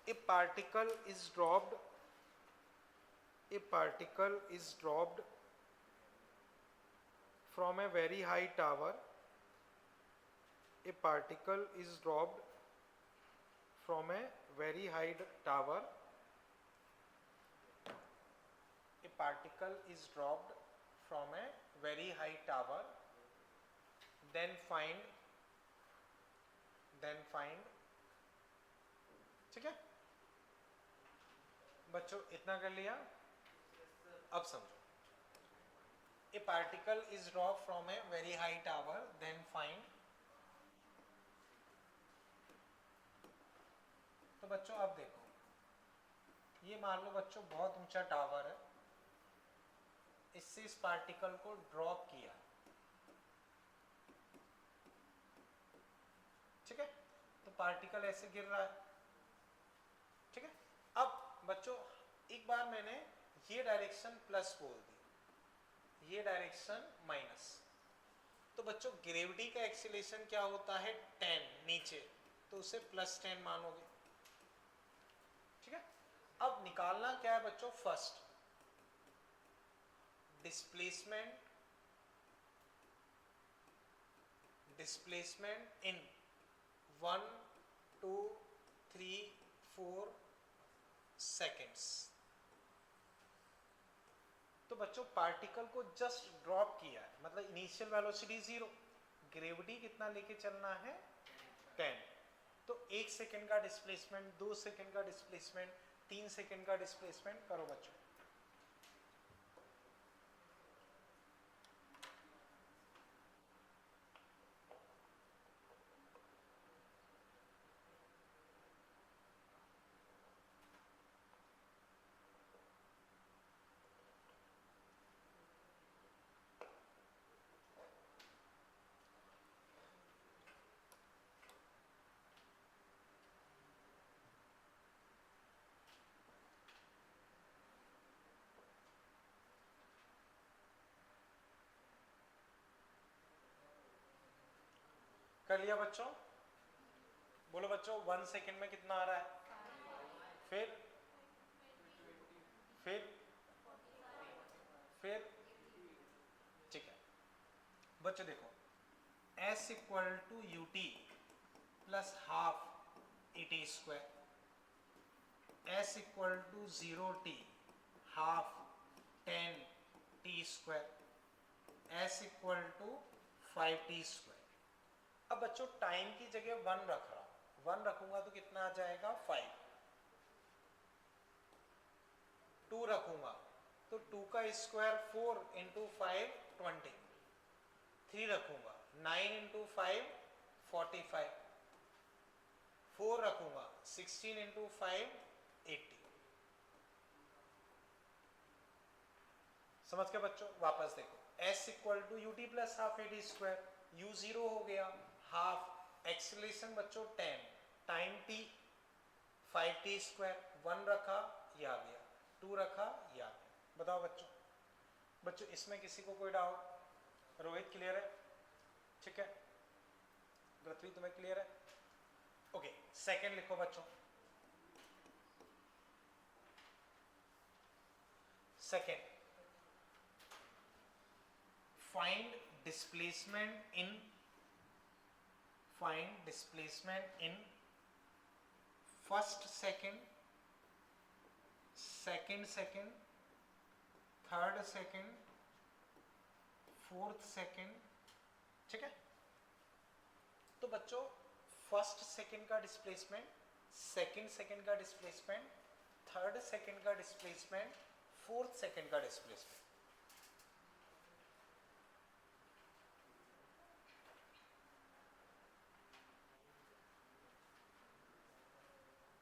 a particle is dropped from a very high tower, a particle is dropped from a very high tower, a particle is dropped from a very high tower, then find, ठीक है बच्चों, इतना कर लिया। अब समझो, a particle is dropped from a very high tower, then find, तो बच्चों अब देखो, ये मान लो बच्चों बहुत ऊंचा टावर है, इससे इस पार्टिकल को ड्रॉप किया, ठीक है, तो पार्टिकल ऐसे गिर रहा है, ठीक है। अब बच्चों एक बार मैंने ये डायरेक्शन प्लस बोल दी, ये डायरेक्शन माइनस, तो बच्चों ग्रेविटी का एक्सीलरेशन क्या होता है, 10 नीचे, तो उसे +10 मानोगे, अब निकालना क्या है बच्चों, फर्स्ट डिस्प्लेसमेंट इन 1 2 3 4 सेकेंड्स। तो बच्चों पार्टिकल को जस्ट ड्रॉप किया है, मतलब इनिशियल वेलोसिटी 0, ग्रेविटी कितना लेके चलना है 10। तो 1 सेकेंड का डिस्प्लेसमेंट, 2 सेकेंड का डिस्प्लेसमेंट, 3 सेकेंड का डिस्प्लेसमेंट करो बच्चों। कर लिया बच्चों? बोलो बच्चों 1 सेकेंड में कितना आ रहा है, फिर ठीक है बच्चों। देखो S equal to u t plus half e t square, S equal to 0t half 10 t square, S equal to 5t square. अब बच्चों टाइम की जगह 1 रख रहा हूं, 1 रखूंगा तो कितना आ जाएगा 5, 2 रखूंगा तो 2 का स्क्वायर 4 इंटू 5 20, 3 रखूंगा 9 इंटू 5 45, 4 रखूंगा 16 इंटू 5 80। समझ के बच्चों? वापस देखो S equal to u t plus half a t square, u 0 हो गया, हाफ एक्सीलरेशन बच्चों 10, टाइम t 5t स्क्वायर, 1 रखा ये आ गया, 2 रखा ये आ गया। बताओ बच्चों, इसमें किसी को कोई डाउट? रोहित क्लियर है? ठीक है, पृथ्वी तुम्हें क्लियर है? ओके सेकंड लिखो बच्चों। Second, find displacement in first second, second second, third second, fourth second। ठीक है, तो बच्चों फर्स्ट सेकंड का डिस्प्लेसमेंट, सेकंड सेकंड का डिस्प्लेसमेंट, थर्ड सेकंड का डिस्प्लेसमेंट, फोर्थ सेकंड का डिस्प्लेसमेंट।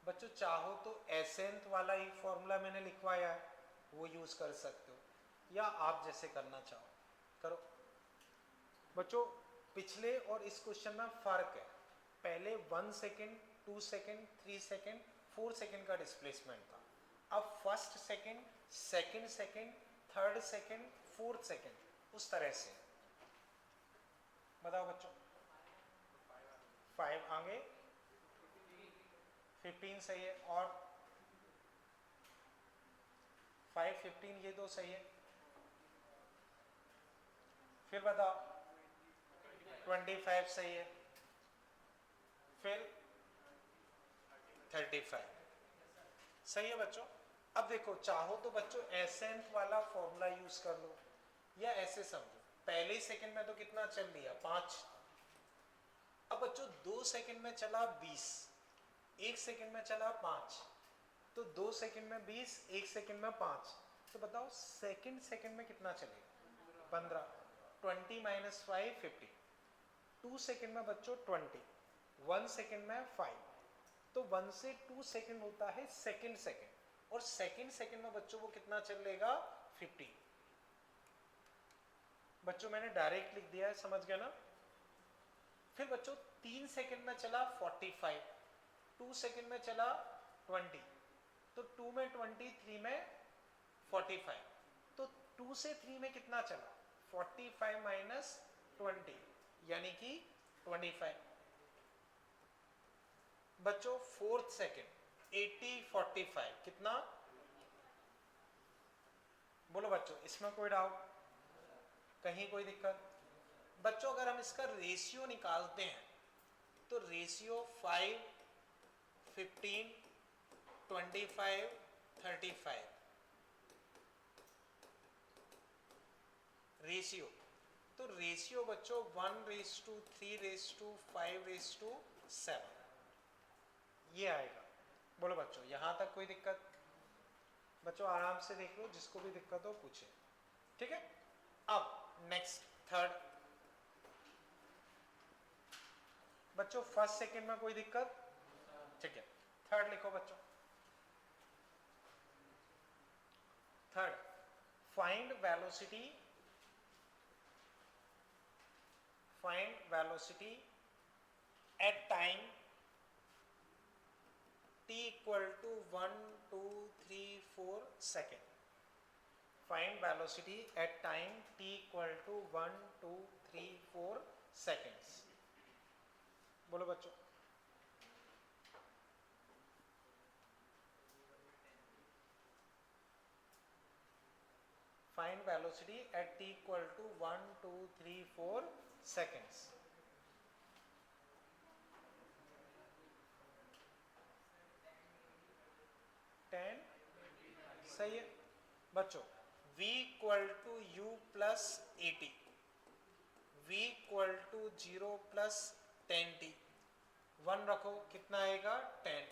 बच्चों चाहो तो एसेंट वाला ही फॉर्मूला मैंने लिखवाया है, वो यूज कर सकते हो, या आप जैसे करना चाहो करो। बच्चों पिछले और इस क्वेश्चन में फर्क है, पहले 1 सेकेंड, 2 सेकेंड, 3 सेकेंड, 4 सेकेंड का डिस्प्लेसमेंट था। अब first second, second second, third second, fourth second, उस तरह से। बताओ बच्चों 5 आगे 15 सही है, और 5 15 ये दो सही है। फिर बताओ 25 सही है, फिर 35 सही है बच्चों। अब देखो चाहो तो बच्चों एसेंट वाला फॉर्मूला यूज कर लो, या ऐसे समझो पहले सेकंड में तो कितना चल लिया 5, अब बच्चों 2 सेकंड में चला 20, 1 सेकंड में चला 5, तो 2 सेकंड में 20, 1 सेकंड में 5, तो बताओ सेकंड सेकंड में कितना चलेगा 15, 20 माइनस 5 50, 2 सेकंड में बच्चों 20, 1 सेकंड में 5, तो 1 से 2 सेकंड होता है सेकंड सेकंड, और सेकंड सेकंड में बच्चों वो कितना चलेगा 50। बच्चों मैंने डायरेक्ट लिख दिया है, समझ गया ना? फिर बच्चों 3 सेकंड में चला 45, 2 सेकंड में चला 20, तो 2 में 20, 3 में 45, तो 2 से 3 में कितना चला 45 माइनस 20 यानी कि 25। बच्चों फोर्थ सेकंड, 80 45 कितना? बोलो बच्चों, इसमें कोई डाउट, कहीं कोई दिक्कत? बच्चों अगर हम इसका रेशियो निकालते हैं तो रेशियो 5 15 25 35 रेशियो, तो रेशियो बच्चों 1:3:5:7 ये आएगा। बोलो बच्चों, यहां तक कोई दिक्कत? बच्चों आराम से देख लो, जिसको भी दिक्कत हो पूछे, ठीक है। अब नेक्स्ट थर्ड, बच्चों फर्स्ट सेकंड में कोई दिक्कत? ठीक है, थर्ड लिखो बच्चों। Third, find velocity at time t equal to 1 2 3 4 second. Find velocity at time t equal to 1 2 3 4 seconds. बोलो बच्चों। Find velocity at t equal to 1 2 3 4 seconds. सही है बच्चों। v equal to u plus 80, v equal to 0 plus 10t, 1 रखो कितना आएगा 10,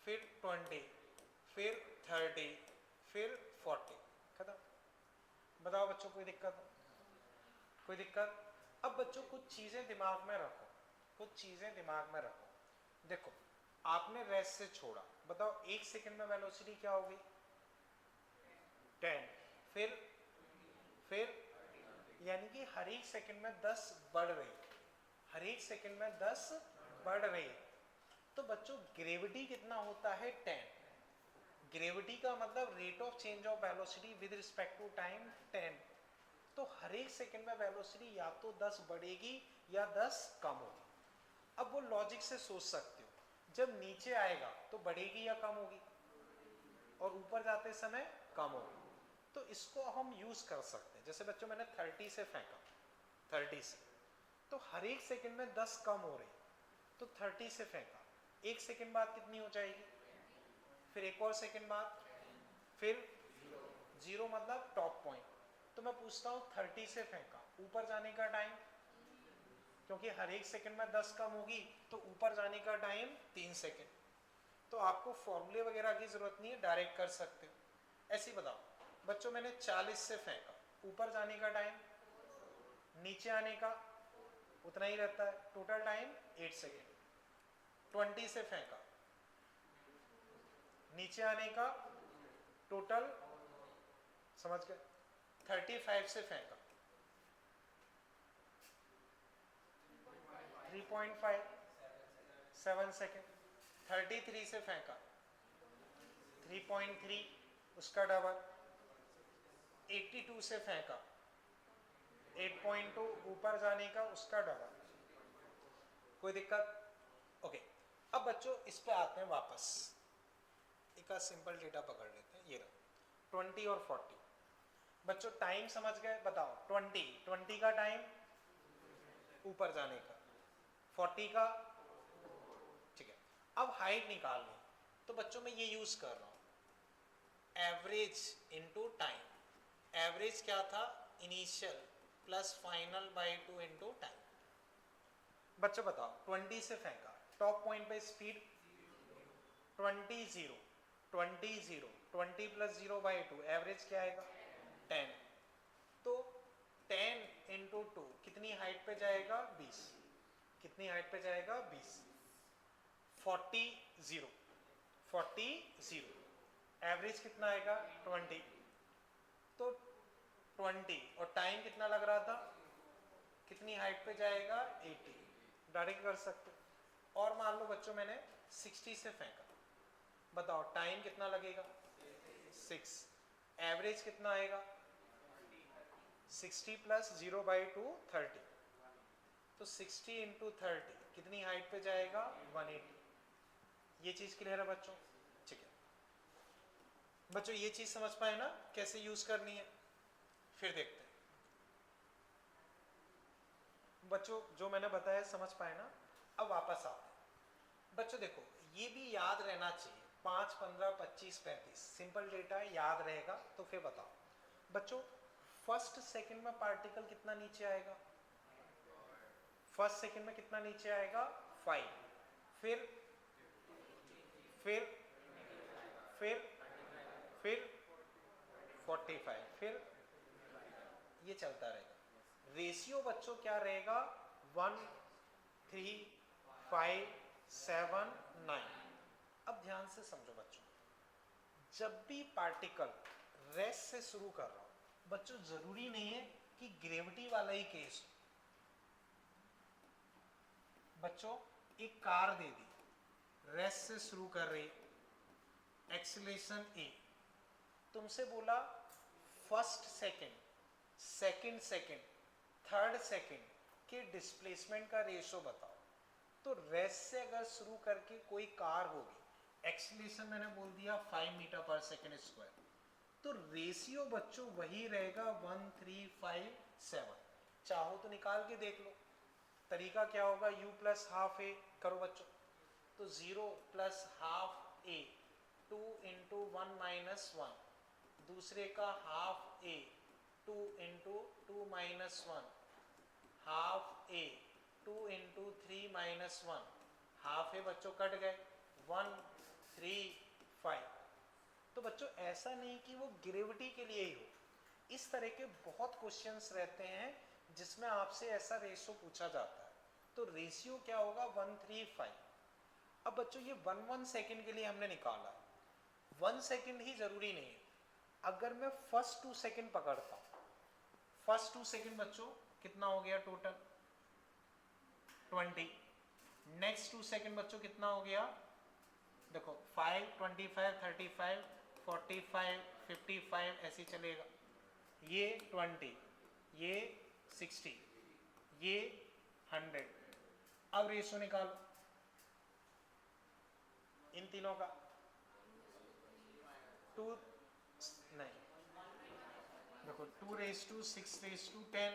फिर 20, फिर 30, फिर 40, खत्म। बताओ बच्चों कोई दिक्कत? कोई दिक्कत? अब बच्चों कुछ चीजें दिमाग में रखो, कुछ चीजें दिमाग में रखो। देखो आपने रेस्ट से छोड़ा, बताओ 1 सेकंड में वेलोसिटी क्या होगी? 10, फिर यानी कि हर एक सेकंड में 10 बढ़ रही, हर एक सेकंड में 10 बढ़ रही। तो बच्चों ग्रेविटी कितना होता है? 10। ग्रेविटी का मतलब rate of change of velocity with respect to time 10। तो हर एक सेकंड में वेलोसिटी या तो 10 बढ़ेगी या 10 कम होगी। अब वो लॉजिक से सोच सकते हो, जब नीचे आएगा तो बढ़ेगी या कम होगी, और ऊपर जाते समय कम होगी। तो इसको हम यूज कर सकते हैं। जैसे बच्चों मैंने 30 से फेंका, 30 से, तो हर एक सेकंड में 10 कम हो रही, तो 30 से फेंका, एक सेकंड बाद कितनी हो जाएगी? फिर एक और सेकंड बाद, फिर 0 मतलब टॉप पॉइंट। तो मैं पूछता हूँ 30 से फेंका, ऊपर जाने का टाइम, क्योंकि हर एक सेकंड में 10 कम होगी तो ऊपर जाने का टाइम 3 सेकंड। तो आपको फॉर्मूले वगैरह की जरूरत नहीं है, डायरेक्ट कर सकते हो। ऐसे ही बताओ बच्चों, मैंने 40 से फेंका, ऊपर जाने का टाइम, नीचे आने का उतना ही रहता है, टोटल टाइम 8 सेकेंड। 20 से फेंका, नीचे आने का टोटल, समझ गए? 35 से फेंका, 3.5 7 सेकेंड। 33 से फेंका, 3.3 उसका डबल। 82 से फेंका, 8.2 ऊपर जाने का उसका डबल। कोई दिक्कत? ओके। अब बच्चों इस पे आते हैं वापस, एक सिंपल डेटा पकड़ लेते हैं। ये रहा 20 और 40। बच्चों टाइम समझ गए? बताओ 20 का टाइम ऊपर जाने का, 40 का, ठीक है। अब हाइट निकालनी, तो बच्चों मैं ये यूज कर रहा हूं एवरेज इनटू टाइम। एवरेज क्या था? Initial plus final by 2 into time. बच्चों बताओ 20 से फेंका, टॉप पॉइंट पे स्पीड 20 0 20 0 20 प्लस 0 बाई 2, एवरेज क्या आएगा? 10। तो 10 इंटू 2 कितनी हाइट पे जाएगा? 20। कितनी हाइट पे जाएगा? 20। 40 0 एवरेज कितना आएगा? 20। तो 20 और टाइम कितना लग रहा था? कितनी हाइट पे जाएगा? 80। डायरेक्ट कर सकते। और मान लो बच्चों मैंने 60 से फेंका, बताओ टाइम कितना लगेगा? 6। एवरेज कितना आएगा? 60 प्लस 0 बाई 2 30। तो 60 इंटू 30 कितनी हाइट पे जाएगा? 180। ये चीज क्लियर है बच्चों? ठीक है बच्चों, ये चीज समझ पाए ना कैसे यूज करनी है? फिर देखते हैं बच्चों, जो मैंने बताया समझ पाए ना? अब वापस आते हैं बच्चों। देखो ये भी याद रहना चाहिए, 5, 15, 25, 35 सिंपल डेटा है, याद रहेगा। तो फिर बताओ बच्चों, फर्स्ट सेकंड में पार्टिकल कितना नीचे आएगा? फर्स्ट सेकंड में कितना नीचे आएगा? 5। फिर फिर फिर फिर 45, फिर ये चलता रहेगा। रेशियो बच्चों क्या रहेगा? 1, 3, 5, 7, 9। अब ध्यान से समझो बच्चों, जब भी पार्टिकल रेस्ट से शुरू कर रहा हूं बच्चों, जरूरी नहीं है कि ग्रेविटी वाला ही केस हो। बच्चों एक कार दे दी, रेस्ट से शुरू कर रही, एक्सीलरेशन ए, तुमसे बोला first second, second second, third second के डिस्प्लेसमेंट का रेशो बताओ। तो रेस्ट से अगर शुरू करके कोई कार होगी, एक्सीलरेशन मैंने बोल दिया 5 मीटर पर सेकंड स्क्वायर, तो रेशियो बच्चों वही रहेगा 1, 3, 5, 7। चाहो तो निकाल के देख लो। तरीका क्या होगा? u प्लस हाफ ए करो बच्चों, तो 0 प्लस हाफ ए, 2 इंटू 1 माइनस 1, दूसरे का हाफ ए, 2 इंटू 2 माइनस 1, हाफ ए, 2 इंटू 3 माइनस 1, हाफ ए बच्चों कट गए, 1, 3, 5। तो बच्चों ऐसा नहीं कि वो ग्रेविटी के लिए ही हो, इस तरह के बहुत क्वेश्चंस रहते हैं जिसमें आपसे ऐसा रेशियो पूछा जाता है। तो रेशियो क्या होगा? 1, 3, 5। अब बच्चों ये 1, 1 सेकंड के लिए हमने निकाला, 1 सेकंड ही जरूरी नहीं है। अगर मैं फर्स्ट 2 सेकंड पकड़ता हूं, फर्स्ट 2 सेकंड बच्चों कितना हो गया टोटल? 20। नेक्स्ट 2 सेकंड बच्चों कितना हो गया? देखो 5, 25, 35, 45, 55 ऐसे चलेगा। ये 20, ये 60, ये 100। अब रेशो निकालो इन तीनों का। 2 नहीं, देखो 2:6:10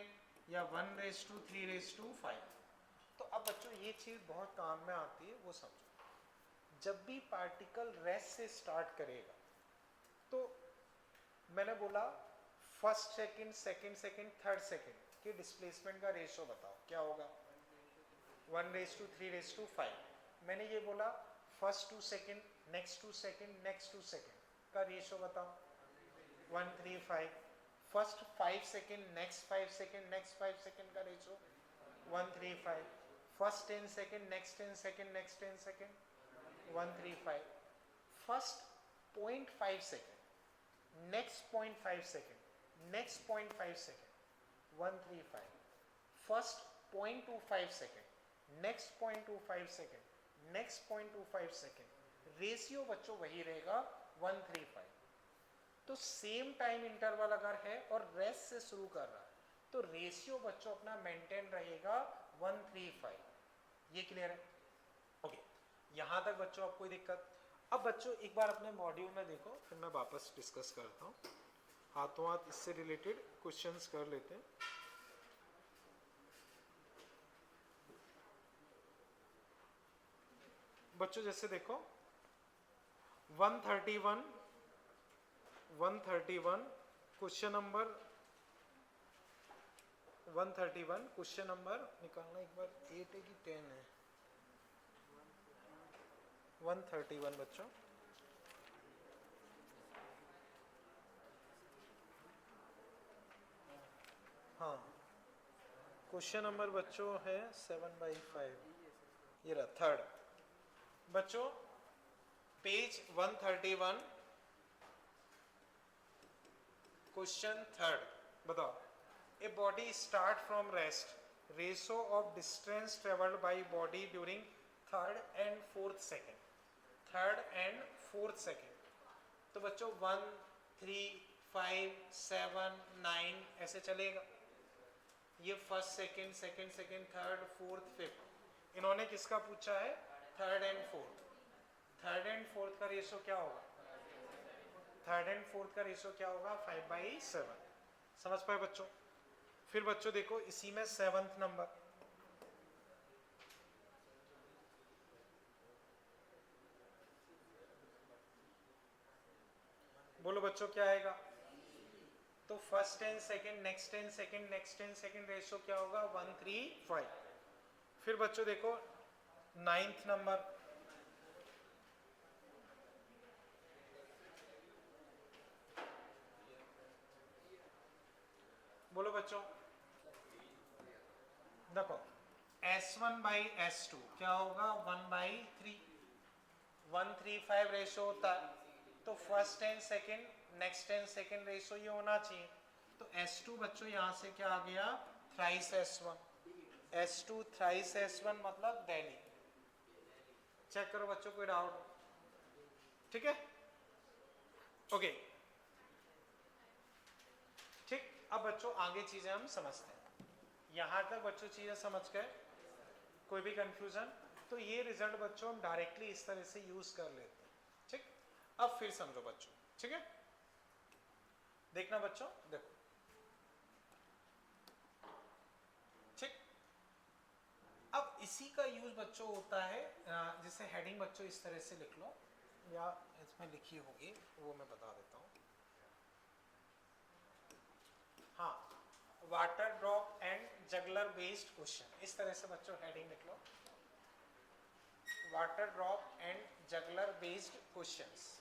या 1:3:5। तो अब बच्चों ये चीज बहुत काम में आती है, वो समझो। जब भी पार्टिकल रेस्ट से स्टार्ट करेगा, तो मैंने बोला first second, second second, third second के डिस्प्लेसमेंट का रेशो बताओ, क्या होगा? 1:3:5। मैंने ये बोला first 2 second, next 2 second, next 2 second का रेशो बताओ, 1, 3, 5। First 5 second, next 5 second, next 5 second का ratio 1, 3, 5। First 10 second, next 10 second, next 10 second 1, 3, 5। First 0.5 second, next 0.5 second, next 0.5 second 1, 3, 5। First 0.25 second, next 0.25 second, next 0.25 second. Ratio बच्चों वही रहेगा 1, 3, 5। तो सेम टाइम इंटरवल अगर है और रेस्ट से शुरू कर रहा है, तो रेशियो बच्चों अपना मेंटेन रहेगा 1, 3, 5। ये क्लियर है? ओके, यहां तक बच्चों आपको कोई दिक्कत? अब बच्चों एक बार अपने मॉड्यूल में देखो, फिर मैं वापस डिस्कस करता हूँ। हाथों हाथ इससे रिलेटेड क्वेश्चंस कर लेते हैं। बच्चों जैसे देखो 131 क्वेश्चन नंबर 131 क्वेश्चन नंबर निकालना एक बार, 8 है कि 10 है? 131 बच्चों। हाँ, क्वेश्चन नंबर बच्चों है 7/5, ये रहा थर्ड। बच्चों पेज 131 क्वेश्चन थर्ड बताओ। A body start from rest, ratio of distance travelled by body during third and fourth second, third and fourth second. तो बच्चों 1, 3, 5, 7, 9 ऐसे चलेगा। ये first second, second second, third, fourth, fifth. इन्होंने किसका पूछा है? Third and fourth. Third and fourth का रेशो क्या होगा? थर्ड एंड फोर्थ का रेशो क्या होगा? 5/7। समझ पाए बच्चों? फिर बच्चों देखो इसी में सेवंथ नंबर, बोलो बच्चों क्या आएगा? तो first and second, next and second, next and second ratio क्या होगा? 1:3:5। फिर बच्चों देखो नाइन्थ नंबर, बोलो बच्चों। देखो S1/S2 क्या होगा? 1/3। 1:3:5 रेशो होता है, तो first and second, next and second ratio ये होना चाहिए। तो S2 बच्चों यहाँ से क्या आ गया? Thrice S1। S2 thrice S1 मतलब दिल्ली। चेक करो बच्चों, कोई डाउट? ठीक है, ओके ठीक। अब बच्चों आगे चीजें हम समझते हैं। यहाँ तक बच्चों चीजें समझ गए? कोई भी कंफ्यूजन? तो ये रिजल्ट बच्चों हम डायरेक्टली इस तरह से यूज कर लेते हैं। ठीक, अब फिर समझो बच्चों। ठीक है, देखना बच्चों, देखो ठीक। अब इसी का यूज बच्चों होता है, जैसे हेडिंग बच्चों इस तरह से लिख लो, या इसमें लिखी होगी वो मैं बता देता हूँ। हाँ, water drop and juggler based question, इस तरह से बच्चों हेडिंग लिख लो, water drop and juggler based questions.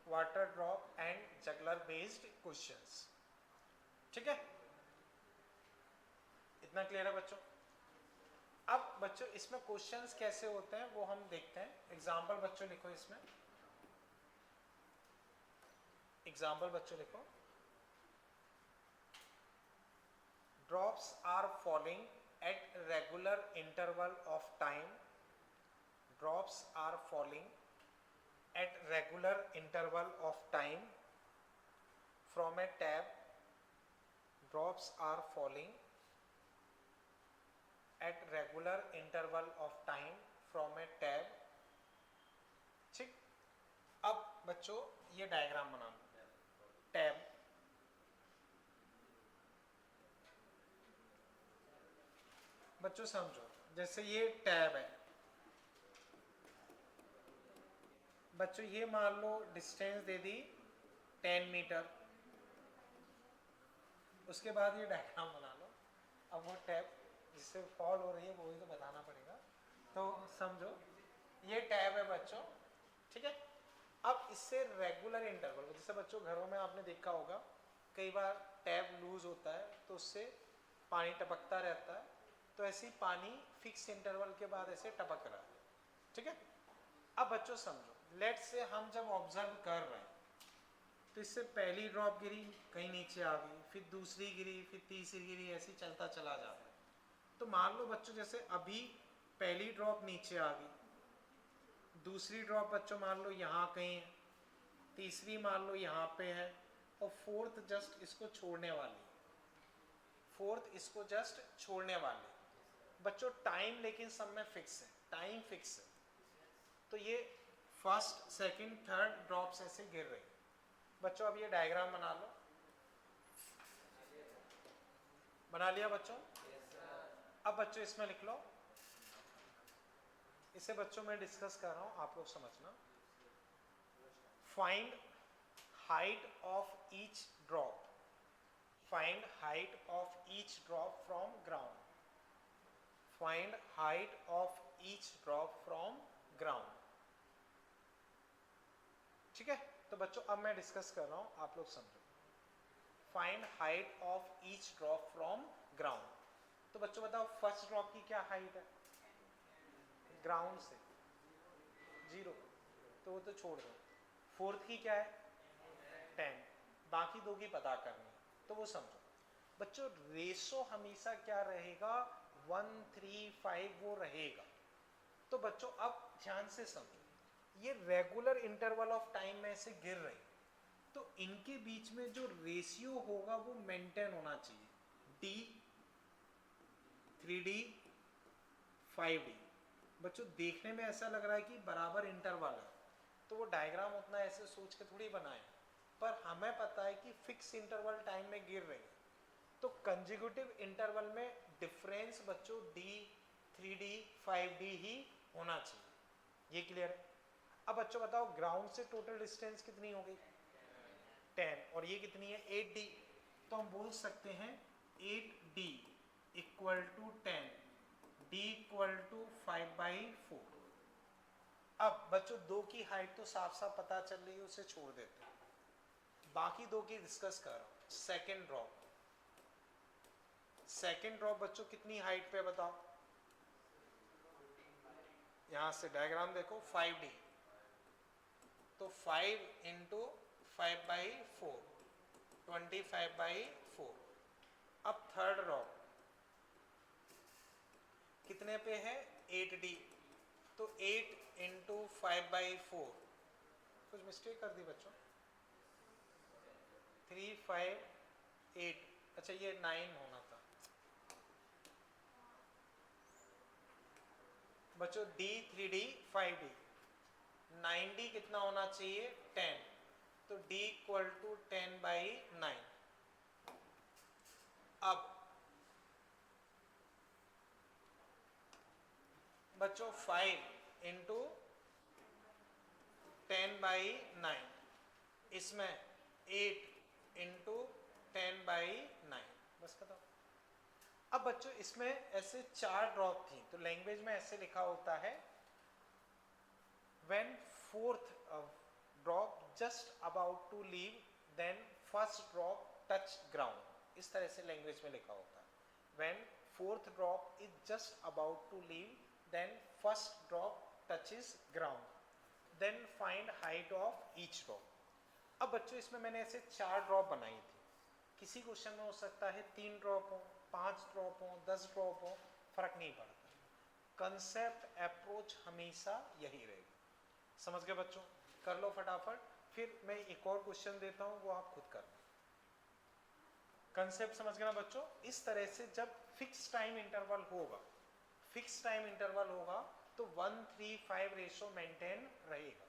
Water drop and juggler based questions. ठीक है, इतना क्लियर है बच्चों? अब बच्चों इसमें क्वेश्चंस कैसे होते हैं वो हम देखते हैं। एग्जांपल बच्चों लिखो, इसमें एग्जांपल बच्चों लिखो, drops are falling at regular interval of time, drops are falling at regular interval of time from a tap, drops are falling at regular interval of time from a tap। ठीक, अब बच्चों ये डायग्राम बना लो, टैब, बच्चों समझो, जैसे ये टैब है बच्चों, ये मान लो डिस्टेंस दे दी 10 मीटर, उसके बाद ये डायग्राम बना लो। अब वो टैब जिससे फॉल हो रही है वो ही तो बताना पड़ेगा, तो समझो ये टैब है बच्चों। ठीक है, अब इससे रेगुलर इंटरवल, जैसे बच्चों घरों में आपने देखा होगा कई बार टैब लूज होता है तो उससे पानी टपकता रहता है, तो ऐसे ही पानी फिक्स इंटरवल के बाद ऐसे टपक रहा है। ठीक है, अब बच्चों समझो, लेट से हम जब ऑब्जर्व कर रहे हैं तो इससे पहली ड्रॉप गिरी, कहीं नीचे आ गई, फिर दूसरी गिरी, फिर तीसरी गिरी, ऐसे ही चलता चला जाता है। तो मान लो बच्चों जैसे अभी पहली ड्रॉप नीचे आ गई, दूसरी ड्रॉप बच्चों मान लो यहाँ कहीं है, तीसरी मान लो यहाँ पे है, और फोर्थ जस्ट इसको छोड़ने वाली, फोर्थ इसको जस्ट छोड़ने वाली। बच्चों टाइम लेकिन सब में फिक्स है, टाइम फिक्स है। तो ये फर्स्ट सेकंड थर्ड ड्रॉप्स ऐसे गिर रही। बच्चों अब ये डायग्राम बना लो, बना लिया बच्चों? अब बच्चों इसमें लिख लो, इसे बच्चों मैं डिस्कस कर रहा हूं, आप लोग समझना। Find height of each drop, find height of each drop from ground, find height of each drop from ground. ठीक है, तो बच्चों अब मैं डिस्कस कर रहा हूं, आप लोग समझो। Find height of each drop from ground. तो बच्चों बताओ फर्स्ट ड्रॉप की क्या हाइट है? ग्राउंड से 0, तो वो तो छोड़ दो। फोर्थ की क्या है? 10। बाकी दो की पता करनी है, तो वो समझो बच्चों। रेशो हमेशा क्या रहेगा? 1:3:5 वो रहेगा। तो बच्चों अब ध्यान से समझो, ये रेगुलर इंटरवल ऑफ टाइम में से गिर रही, तो इनके बीच में जो रेशियो होगा वो मेंटेन होना चाहिए, डी 3D 5D। बच्चों देखने में ऐसा लग रहा है कि बराबर इंटरवल है, तो वो डायग्राम उतना ऐसे सोच के थोड़ी बनाए, पर हमें पता है कि फिक्स इंटरवल टाइम में गिर रही है, तो कंजिक्यूटिव इंटरवल में डिफरेंस बच्चों डी 3D 5D ही होना चाहिए। ये क्लियर है? अब बच्चों बताओ ग्राउंड से टोटल डिस्टेंस कितनी हो गई 10, और ये कितनी है 8D, तो हम बोल सकते हैं 8D equal to 10, D equal to 5/4। अब बच्चों दो की हाइट तो साफ साफ पता चल रही है, उसे छोड़ देते हैं, बाकी दो की डिस्कस कर रहा हूं। सेकेंड ड्रॉप बच्चों कितनी हाइट पे बताओ, यहां से डायग्राम देखो 5D, तो 5 इंटू 5/4 25/4। अब थर्ड ड्रॉप कितने पे है 8D, तो 8 इंटू 5/4, कुछ मिस्टेक कर दी बच्चों, 3 5 8, अच्छा ये 9 होना था बच्चों, D 3D 5D, 9D कितना होना चाहिए 10, तो D इक्वल टू 10/9। अब बच्चों 5 इंटू 10/9, इसमें 8 इंटू 10/9, बस बताओ। अब बच्चों इसमें ऐसे 4 ड्रॉप थी, तो लैंग्वेज में ऐसे लिखा होता है when fourth drop just about to leave then first drop touch ground, इस तरह से लैंग्वेज में लिखा होता है when fourth drop is just about to leave then first drop touches ground then find height of each drop। अब बच्चों इसमें मैंने ऐसे 4 ड्रॉप बनाई थी, किसी क्वेश्चन में हो सकता है 3 ड्रॉप हो, 5 ड्रॉप हो, 10 ड्रॉप हो, फर्क नहीं पड़ता, कंसेप्ट अप्रोच हमेशा यही रहेगी। समझ गए बच्चों? कर लो फटाफट, फिर मैं एक और क्वेश्चन देता हूं, वो आप खुद करना। कंसेप्ट समझ गए ना बच्चों? इस तरह से जब फिक्स टाइम इंटरवल होगा तो 1:3:5 रेशो मेंटेन रहेगा।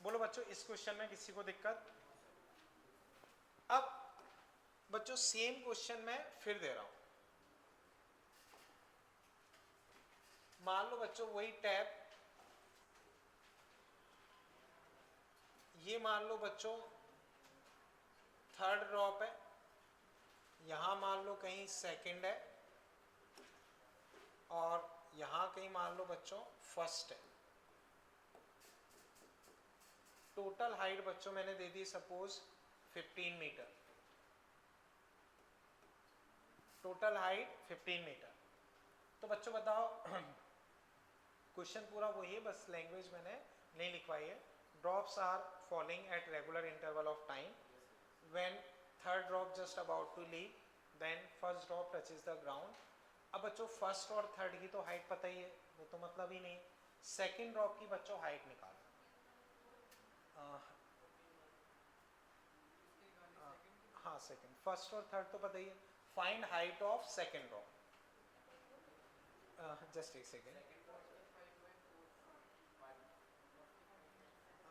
बोलो बच्चों इस क्वेश्चन में किसी को दिक्कत? अब बच्चों सेम क्वेश्चन मैं फिर दे रहा हूं, मान लो बच्चों वही टैब, ये मान लो बच्चों थर्ड ड्रॉप है, यहां मान लो कहीं सेकंड है, और यहां कहीं मान लो बच्चों फर्स्ट है। टोटल हाइट बच्चों मैंने दे दी suppose 15 metre, total height 15 metre. तो बच्चों बताओ क्वेश्चन पूरा वही है, बस लैंग्वेज मैंने नहीं लिखवाई है। Drops are falling at regular interval of time, when third drop just about to leave then first drop touches the ground. अब बच्चों फर्स्ट और थर्ड की तो हाइट पता ही है, वो तो मतलब ही नहीं। सेकेंड ड्रॉप की बच्चों हाइट निकालो, हाँ सेकेंड, फर्स्ट और थर्ड तो पता ही है। Find height of second drop, just एक सेकेंड,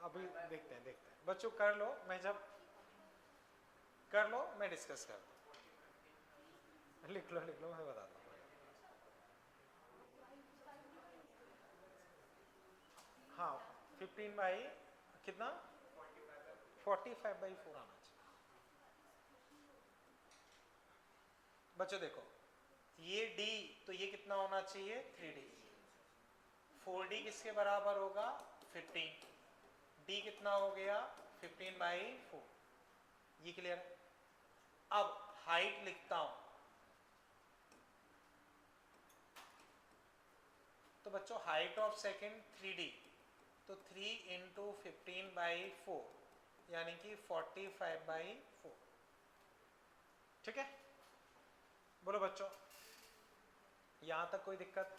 अभी देखते हैं बच्चों, कर लो, मैं जब कर लो मैं डिस्कस करता हूँ। लिख लो मैं बताता हूँ। हाँ 15 बाई कितना 45/4 आना चाहिए। बच्चों देखो ये D, तो ये कितना होना चाहिए 3D, 4D किसके बराबर होगा 15, D कितना हो गया 15/4, ये क्लियर है? अब हाइट लिखता हूं, तो बच्चों हाइट ऑफ सेकेंड 3D, तो 3 इंटू 15/4 यानी कि 45/4। ठीक है, बोलो बच्चों यहां तक कोई दिक्कत?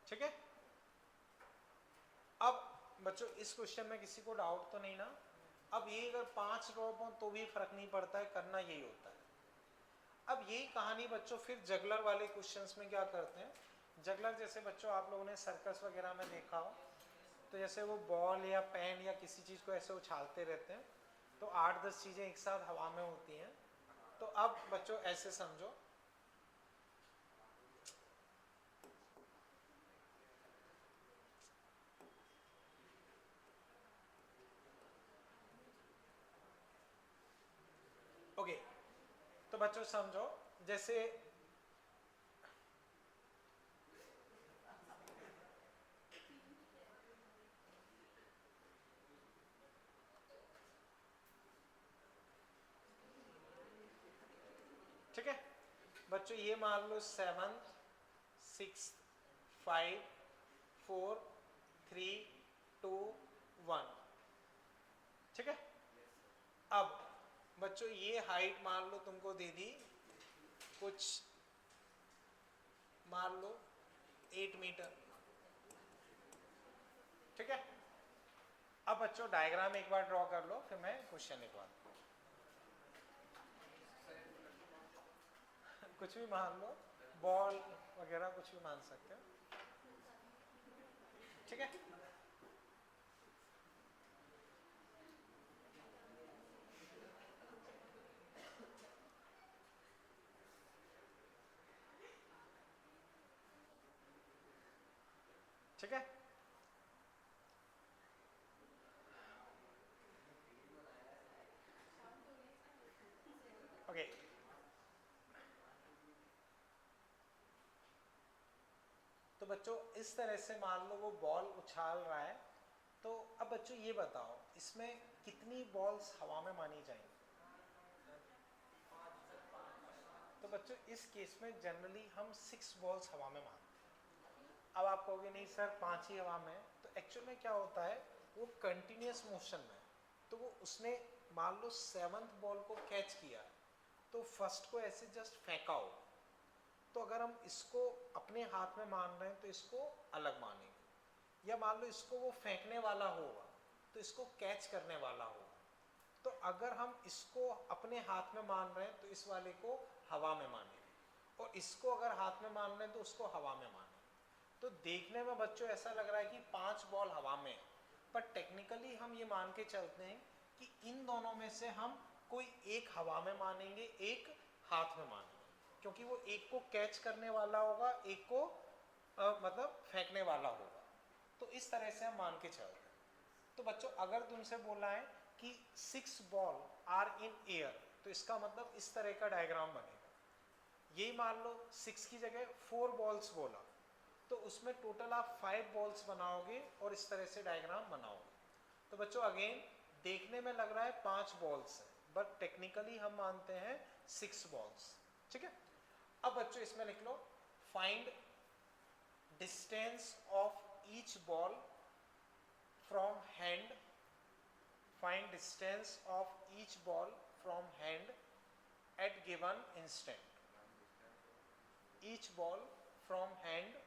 ठीक है। अब बच्चों इस क्वेश्चन में किसी को डाउट तो नहीं ना? अब ये अगर 5 ड्रॉप हो तो भी फर्क नहीं पड़ता है, करना यही होता है। अब यही कहानी बच्चों फिर जगलर वाले क्वेश्चंस में क्या करते हैं, जगलर जैसे बच्चों आप लोगों ने सर्कस वगैरह में देखा हो, तो जैसे वो बॉल या पेन या किसी चीज़ को ऐसे उछालते रहते हैं, तो 8-10 चीज़ें एक साथ हवा में होती हैं। तो अब बच्चों ऐसे समझो, ओके, तो बच्चों समझो जैसे ठीक है बच्चों, ये मान लो 7, 6, 5, 4, 3, 2, 1। ठीक है। अब बच्चों ये हाइट मान लो तुमको दे दी कुछ, मान लो 8 मीटर। ठीक है। अब बच्चों डायग्राम एक बार ड्रॉ कर लो, फिर मैं क्वेश्चन एक बार कुछ भी मान लो, बॉल वगैरह कुछ भी मान सकते हो। ठीक है। ठीक है। ओके, तो बच्चों इस तरह से मान लो वो बॉल उछाल रहा है, तो अब बच्चों ये बताओ इसमें कितनी बॉल्स हवा में मानी जाएंगी? तो बच्चों इस केस में जनरली हम 6 बॉल्स हवा में मानते हैं। अब आप कहोगे नहीं सर 5 ही हवा में है, तो एक्चुअल में क्या होता है, वो कंटिन्यूस मोशन में, तो वो उसने मान लो 7th बॉल को कैच किया, तो फर्स्ट को ऐसे जस्ट फेंका हो, तो अगर हम इसको अपने हाथ में मान रहे हैं तो इसको अलग मानेंगे, या मान लो इसको वो फेंकने वाला होगा तो इसको कैच करने वाला होगा। तो अगर हम इसको अपने हाथ में मान रहे हैं तो इस वाले को हवा में मानेंगे, और इसको अगर हाथ में मान रहे हैं तो उसको हवा में मानेंगे। तो देखने में बच्चों ऐसा लग रहा है कि 5 बॉल हवा में है, पर टेक्निकली हम ये मान के चलते हैं कि इन दोनों में से हम कोई एक हवा में मानेंगे, एक हाथ में मानेंगे, क्योंकि वो एक को कैच करने वाला होगा, एक को मतलब फेंकने वाला होगा। तो इस तरह से हम मान के चलते हैं। तो बच्चों अगर तुमसे बोला है कि 6 बॉल आर इन एयर, तो इसका मतलब इस तरह का डायग्राम बनेगा। यही मान लो 6 की जगह 4 बॉल्स बोला, तो उसमें टोटल आप 5 बॉल्स बनाओगे और इस तरह से डायग्राम बनाओगे। तो बच्चों अगेन देखने में लग रहा है 5 बॉल्स है, बट टेक्निकली हम मानते हैं 6 बॉल्स। ठीक है। अब बच्चों इसमें लिख लो, find distance of each ball from hand, find distance of each ball from hand at given instant, each ball from hand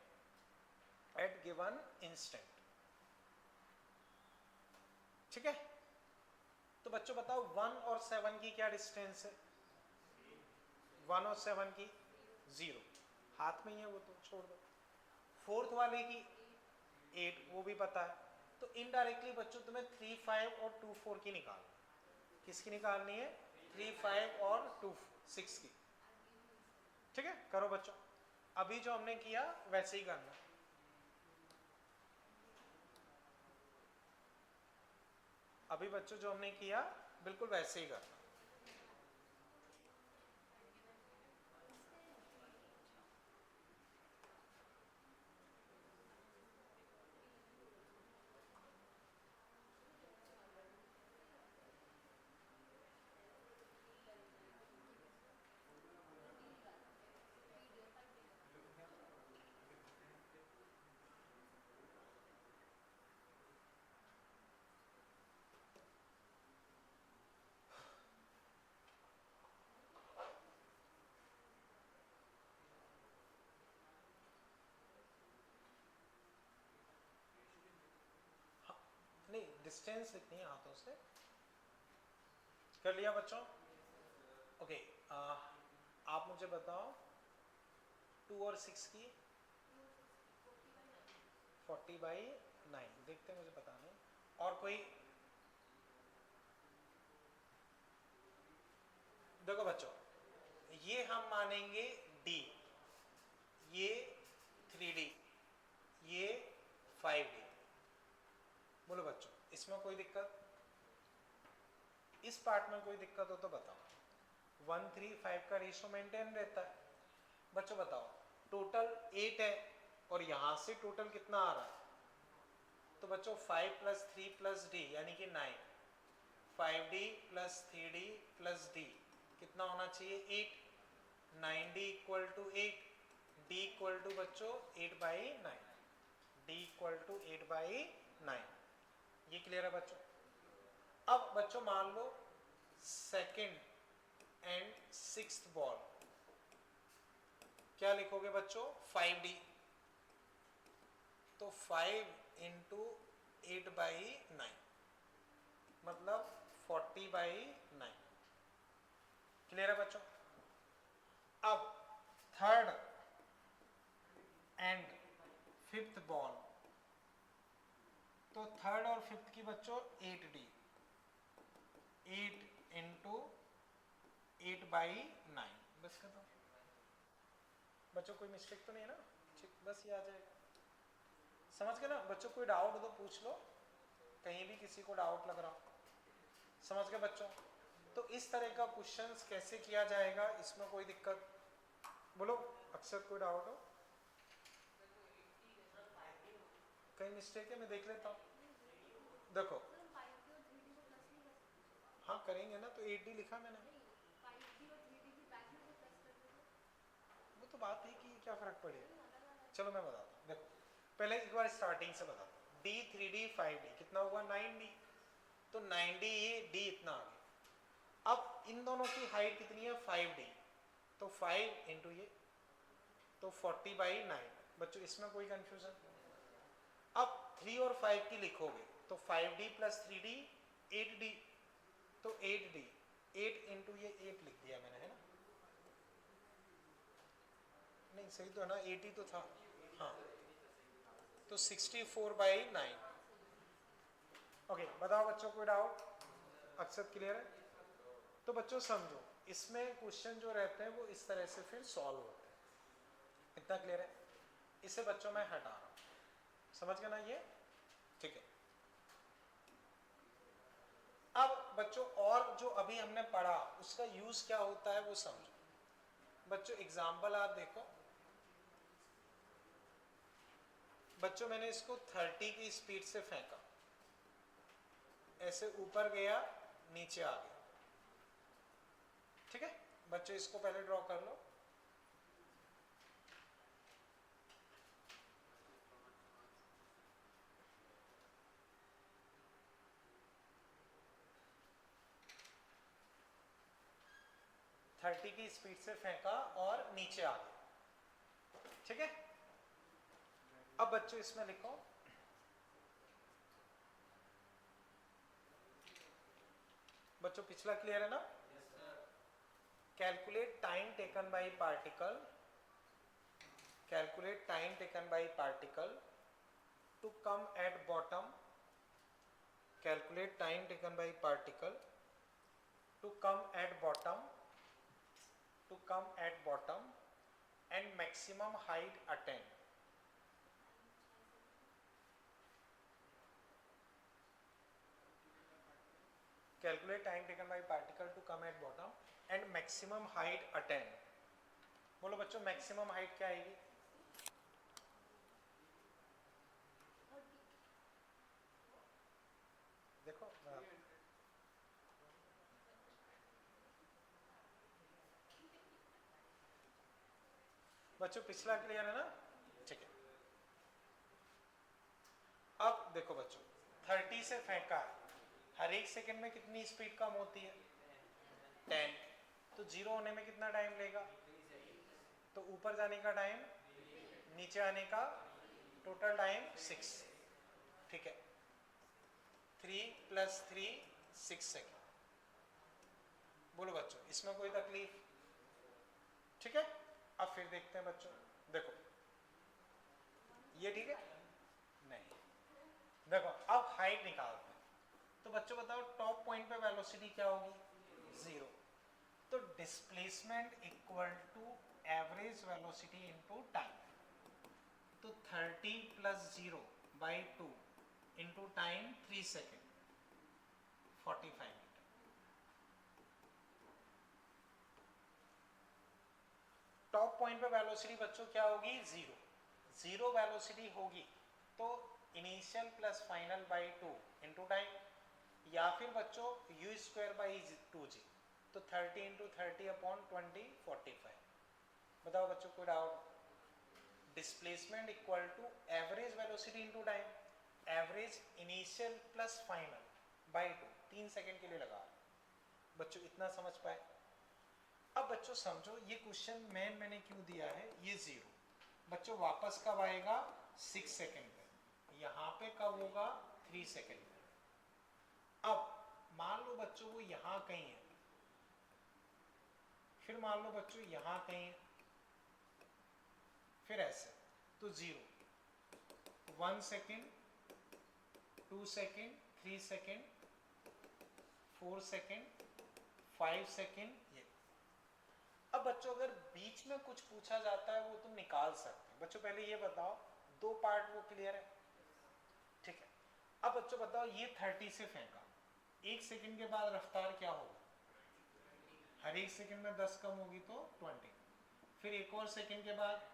at given instant। ठीक है। तो बच्चों बताओ 1 और 7 की क्या डिस्टेंस है? 1 और 7 की 0, हाथ में ही है वो तो छोड़ दो। 4th वाले की 8, वो भी पता है। तो इनडायरेक्टली बच्चों तुम्हें 3, 5 और 2, 4 की निकालनी है। किसकी निकालनी है? 3, 5 और 2, 6 की। ठीक है, करो बच्चों, अभी जो हमने किया वैसे ही करना। अभी बच्चों जो हमने किया बिल्कुल वैसे ही करना। नहीं, डिस्टेंस लिखनी है हाथों से। कर लिया बच्चों? ओके, आप मुझे बताओ 2 और 6 की 40/9। देखते हैं, मुझे पता नहीं। और कोई? देखो बच्चों, ये हम मानेंगे D, ये 3D, ये 5D। बोलो बच्चों, इसमें कोई दिक्कत? इस पार्ट में कोई दिक्कत हो तो बताओ। 1:3:5 का रेशियो मेंटेन रहता है। बच्चों बताओ, टोटल 8 है और यहां से टोटल कितना आ रहा है? तो बच्चों 5 + 3 + D यानी कि 9। 5D + 3D + D कितना होना चाहिए? 8। 9D = 8। D = बच्चों 8/9। D = 8/9। ये क्लियर है बच्चों? अब बच्चों मान लो सेकंड एंड 6th बॉल, क्या लिखोगे बच्चों? 5D। तो 5 × 8/9 मतलब 40/9। क्लियर है बच्चों? अब थर्ड एंड 5th बॉल, तो थर्ड और 5th की बच्चों 8D। 8 × 8/9 बस खत्म। बच्चों कोई मिस्टेक तो नहीं है ना? ठीक, बस ये आ जाएगा। समझ गए ना बच्चों? कोई डाउट हो तो पूछ लो, कहीं भी किसी को डाउट लग रहा हो। समझ गए बच्चों? तो इस तरह का क्वेश्चंस कैसे किया जाएगा, इसमें कोई दिक्कत? बोलो अक्सर, कोई डाउट हो? कहीं मिस्टेक है, मैं देख लेता हूँ। देखो, हाँ करेंगे ना, तो 8D लिखा मैंने। वो तो बात है कि क्या फर्क पड़ेगा। चलो मैं बताता हूँ। देखो पहले एक बार स्टार्टिंग से बताता हूँ। D 3D 5D कितना हुआ? 9D। तो 9D ये D इतना आ गया। अब इन दोनों की हाइट कितनी है? 5D। तो 5 × ये, तो 40/9। बच्चों इसमें कोई कंफ्यूजन? अब 3 और 5 की लिखोगे तो 5D + 3D 8D। तो 8D, 8 × ये 8 लिख दिया मैंने, है ना? नहीं सही तो है ना? 80 तो था। हाँ, तो 64/9। ओके, बताओ बच्चों कोई डाउट? अक्सर क्लियर है? तो बच्चों समझो, इसमें क्वेश्चन जो रहते हैं वो इस तरह से फिर सॉल्व होते हैं। इतना क्लियर है? इसे बच्चों मैं हटा रहा हूँ। समझ गए ना ये? ठीक है। अब बच्चों और जो अभी हमने पढ़ा उसका यूज क्या होता है वो समझो। बच्चों एग्जाम्पल आप देखो। बच्चों मैंने इसको 30 की स्पीड से फेंका, ऐसे ऊपर गया, नीचे आ गया। ठीक है बच्चों, इसको पहले ड्रॉ कर लो। थर्टी की स्पीड से फेंका और नीचे आ गया। ठीक है, अब बच्चों इसमें लिखो बच्चों, पिछला क्लियर है ना? Calculate time taken by particle, calculate time taken by particle to come at bottom, calculate time taken by particle to come at bottom, to come at bottom and maximum height attend. Calculate time taken by particle to come at bottom and maximum height attend. बोलो बच्चों मैक्सिमम हाइट क्या आएगी? देखो बच्चों पिछला क्लियर है ना? ठीक है। अब देखो बच्चों, 30 से फेंका है, हर एक सेकंड में कितनी स्पीड कम होती है? 10। तो जीरो होने में कितना टाइम लेगा? तो ऊपर जाने का टाइम, नीचे आने का टोटल टाइम 6। ठीक है, 3 + 3 6 सेकेंड। बोलो बच्चों, इसमें कोई तकलीफ? ठीक है। अब फिर देखते हैं बच्चों, देखो ये ठीक है नहीं, देखो अब हाइट निकालते हैं। तो बच्चों बताओ टॉप पॉइंट पे वेलोसिटी क्या होगी? 0। तो displacement equal to average velocity into time. तो 30 + 0/2 into time 3 second, 45 meter. Top point पे वेलोसिटी बच्चों क्या होगी? 0। 0 वेलोसिटी होगी तो initial plus final by 2 into time, या फिर बच्चों u²/2g। तो 30 × 30/20 45। बताओ बच्चों कोई doubt? Displacement equal to average velocity into time, average initial plus final by 2, 3 second के लिए लगा। बच्चों इतना समझ पाए? अब बच्चों समझो ये क्वेश्चन मैंने क्यों दिया है ये 0। बच्चों वापस कब आएगा? 6 सेकेंड पे। यहाँ पे कब होगा? 3 सेकेंड पे। अब मान लो बच्चों वो यहाँ कहीं है, फिर मान लो बच्चों यहाँ कहीं है, फिर ऐसे। तो 0, 1 second, 2 second, 3 second, 4 second, 5 second, ये। अब बच्चों अगर बीच में कुछ पूछा जाता है वो तुम निकाल सकते हैं। बच्चों पहले ये बताओ, 2 पार्ट वो क्लियर है? ठीक है। अब बच्चों बताओ ये 30 से फेंका, 1 सेकेंड के बाद रफ्तार क्या होगा? हर 1 सेकेंड में 10 कम होगी तो 20। फिर एक और सेकेंड के बाद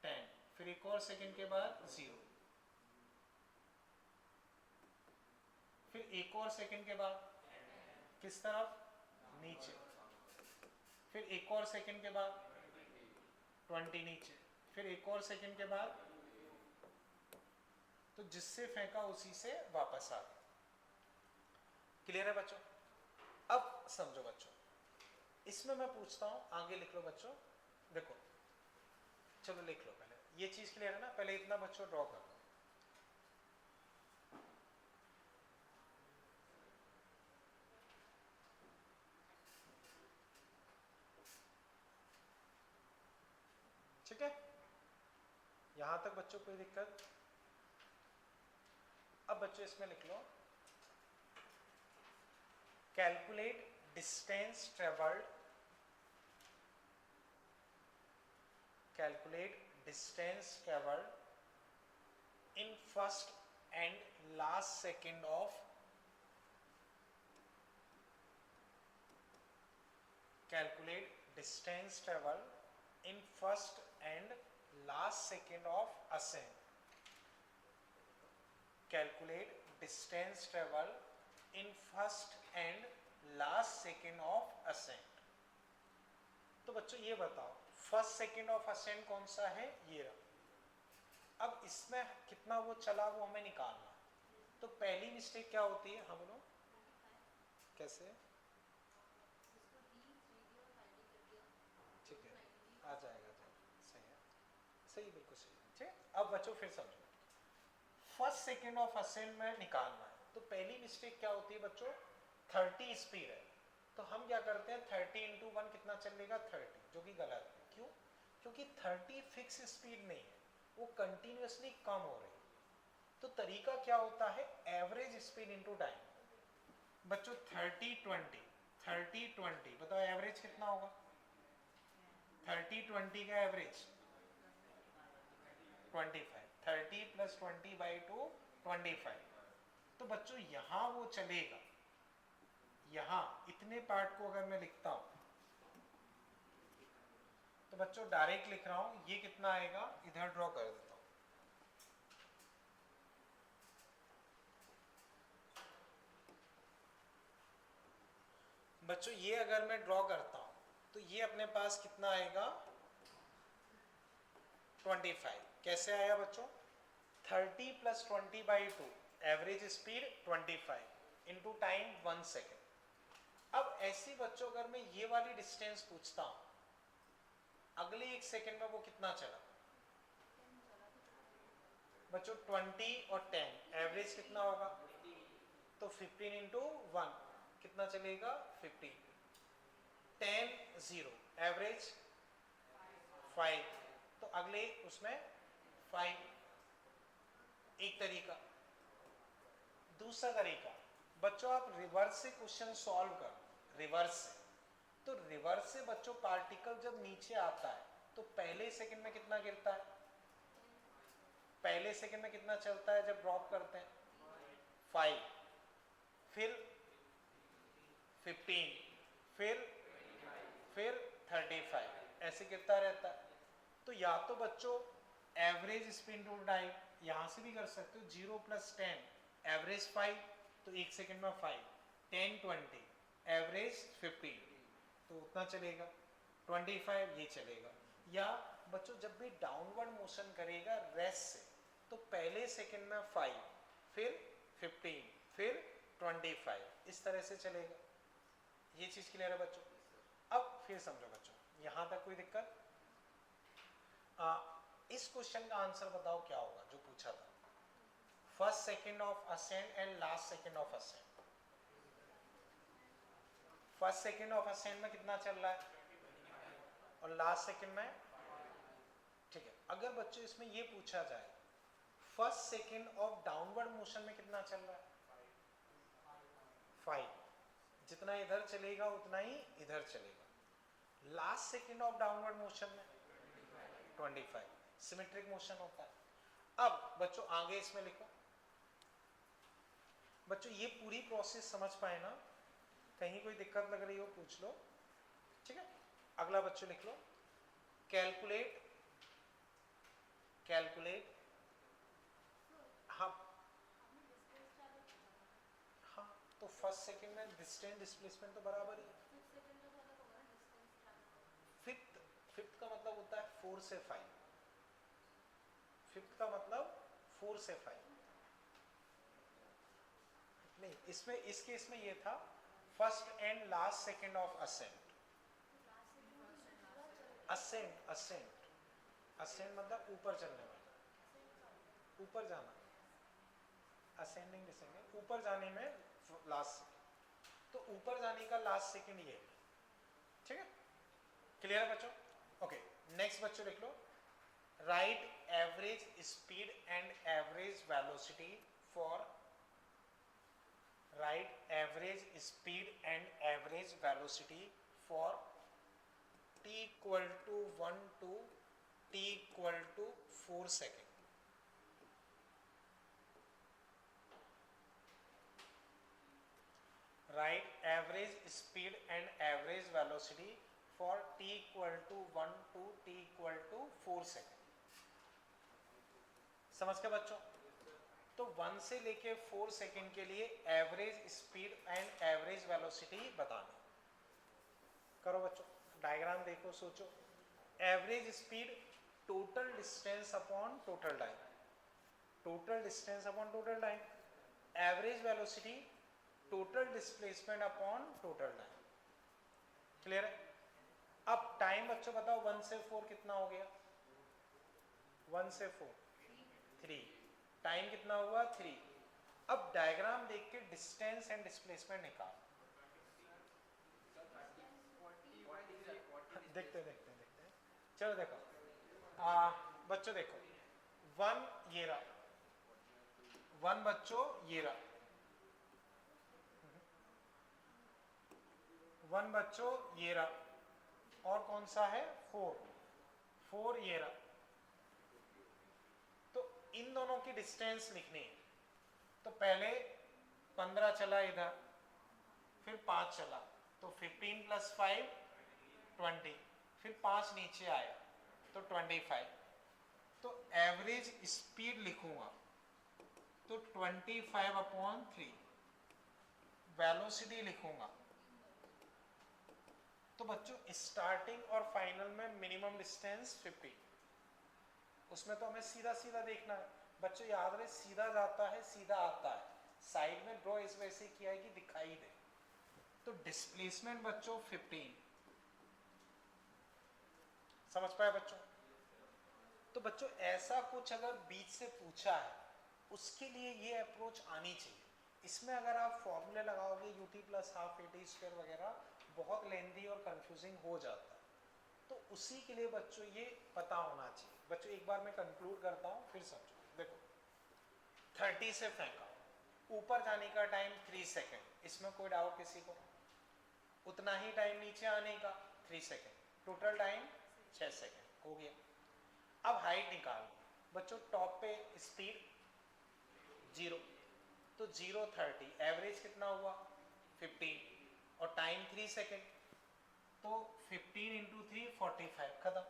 10, फिर एक और सेकेंड के बाद 0, फिर एक और सेकेंड के बाद किस तरफ? नीचे, फिर एक और सेकेंड के बाद 20 नीचे, फिर एक और सेकेंड के बाद, तो जिससे फेंका उसी से वापस आ गया। क्लियर है बच्चों? अब समझो बच्चों, इसमें मैं पूछता हूं, आगे लिख लो बच्चों। देखो चलो लिख लो, पहले ये चीज क्लियर है ना? पहले इतना बच्चों ड्रॉ कर लो। ठीक है, यहां तक बच्चों कोई दिक्कत? अब बच्चों इसमें लिख लो, calculate distance travelled, calculate distance traveled in first and last second of calculate distance traveled in first and last second of ascent, calculate distance traveled in first and last second of ascent। तो बच्चों ये बताओ फर्स्ट सेकेंड ऑफ असेंट कौन सा है? ये रहा। अब इसमें कितना वो चला वो हमें निकालना। तो पहली मिस्टेक क्या होती है? हाँ बोलो कैसे? ठीक है, आ जाएगा सही है, सही, बिल्कुल सही। ठीक, अब बच्चों फिर समझो, फर्स्ट सेकेंड ऑफ असेंट में निकालना है। तो पहली मिस्टेक क्या होती है बच्चों? 30 स्पीड है, तो हम क्या करते हैं 30 × 1 कितना चलेगा? 30, जो कि गलत है। क्यों? क्योंकि 30 फिक्स स्पीड नहीं है, वो कंटिन्यूअसली कम हो रही है। तो तरीका क्या होता है? Average speed into time. बच्चों 30-20, 30-20 बताओ एवरेज कितना होगा? 30-20 का एवरेज 25, 30 + 20/2 25। तो बच्चों यहां वो चलेगा, यहां इतने पार्ट को अगर मैं लिखता हूं तो बच्चों डायरेक्ट लिख रहा हूं, ये कितना आएगा? इधर ड्रॉ कर देता हूं। बच्चों ये अगर मैं ड्रॉ करता हूं तो ये अपने पास कितना आएगा? 25। कैसे आया बच्चों? 30 + 20/2 average speed 25 into time 1 second. अब ऐसी बच्चों अगर मैं ये वाली डिस्टेंस पूछता हूं, अगले 1 सेकेंड में वो कितना चला? बच्चों 20 और 10 एवरेज कितना होगा? तो 15 इंटू 1 कितना चलेगा 15, 10 0 एवरेज 5, तो अगले उसमें 5, एक तरीका। दूसरा तरीका बच्चों आप रिवर्स से क्वेश्चन सॉल्व कर, रिवर्स से, तो रिवर्स से बच्चों पार्टिकल जब नीचे आता है तो पहले सेकंड में कितना गिरता है, पहले सेकंड में कितना चलता है जब ड्रॉप करते हैं 5, फिर 15, फिर 35, ऐसे गिरता रहता है। तो या तो बच्चों एवरेज स्पिन टू टाइम यहां से भी कर सकते हो, 0 + 10 एवरेज 5, तो एक सेकंड में 5, 10 20 एवरेज 15, तो उतना चलेगा, 25 ये चलेगा। या बच्चों जब भी डाउनवर्ड मोशन करेगा रेस्ट से, तो पहले सेकंड में 5, फिर 15, फिर 25, इस तरह से चलेगा। ये चीज क्लियर है बच्चों? अब फिर समझो बच्चों, यहां तक कोई दिक्कत? इस क्वेश्चन का आंसर बताओ क्या होगा जो पूछा था, first second of ascend and last second of ascend. First second of ascend में कितना चल रहा है और लास्ट सेकंड में, ठीक है। अगर बच्चों इसमें ये पूछा जाए first second of downward motion में कितना चल रहा है 5, जितना इधर चलेगा उतना ही इधर चलेगा। Last second of downward motion में 25, सिमेट्रिक मोशन होता है। अब बच्चों आगे इसमें लिखो, बच्चों ये पूरी प्रोसेस समझ पाए ना, कहीं कोई दिक्कत लग रही हो पूछ लो, ठीक है। अगला बच्चों लिख लो, कैलकुलेट, कैलकुलेट, हाँ हाँ, तो फर्स्ट सेकंड में डिस्टेंस डिस्प्लेसमेंट तो बराबर ही, फिफ्थ, फिफ्थ का मतलब होता है 4 से 5, फिफ्थ का मतलब 4 से 5 नहीं, इसमें इस केस में ये था first and last second of ascent, ascent ascent ascent मतलब ऊपर चलने वाला, ऊपर जाना, असेंडिंग डिसेंडिंग, ऊपर जाने में लास्ट सेकंड, तो ऊपर जाने का लास्ट सेकंड ये, ठीक है। क्लियर है बच्चों? ओके, नेक्स्ट बच्चों लिख लो, write average speed and average velocity for, write average speed and average velocity for t equal to 1 to t equal to 4 second. Write average speed and average velocity for t equal to 1 to t equal to 4 second. समझ के बच्चों? तो 1 से लेके 4 सेकेंड के लिए average speed and average velocity बताना। करो बच्चों, डायग्राम देखो, सोचो। Average speed total distance upon total time, total distance upon total time. Average velocity total displacement upon total time. Clear है? अब टाइम बच्चों बताओ 1 से 4 कितना हो गया? 1 से 4 3, टाइम कितना हुआ 3। अब डायग्राम देख के डिस्टेंस एंड डिस्प्लेसमेंट निकाल। देखते देखते देखते, चलो देखो, बच्चों देखो, 1 ये रहा, 1 बच्चों ये रहा, 1 बच्चों ये रहा, और कौन सा है 4, 4 ये रहा। तो इन दोनों की डिस्टेंस लिखनी है, तो पहले 15 चला इधर, फिर 5 चला, तो 15 + 5 20, फिर 5 नीचे आया तो 25। तो एवरेज स्पीड लिखूंगा तो 25/3, वेलोसिटी लिखूंगा तो बच्चों स्टार्टिंग और फाइनल में मिनिमम डिस्टेंस 50, उसमें तो हमें सीधा सीधा देखना है बच्चों, याद रहे सीधा जाता है सीधा आता है, साइड में ड्रॉ इस वैसे किया है कि दिखाई दे। तो डिस्प्लेसमेंट बच्चों 15, समझ पाए बच्चों? तो बच्चों ऐसा कुछ अगर बीच से पूछा है उसके लिए ये अप्रोच आनी चाहिए इसमें अगर आप फॉर्मूले लगाओगे ut plus half at square वगैरह बहुत लेंथी और कंफ्यूजिंग हो जाता है, तो उसी के लिए बच्चों ये पता होना चाहिए। बच्चों एक बार मैं कंक्लूड करता हूँ फिर समझो। देखो 30 से फेंका, ऊपर जाने का टाइम 3 सेकेंड, इसमें कोई डाउट किसी को? उतना ही टाइम नीचे आने का 3 सेकेंड, टोटल टाइम 6 सेकेंड हो गया। अब हाइट निकाल बच्चों, टॉप पे स्पीड 0, तो 0 30, एवरेज कितना हुआ 15 और टाइम 3 सेकेंड, तो 15 इंटू 3 45 खत्म।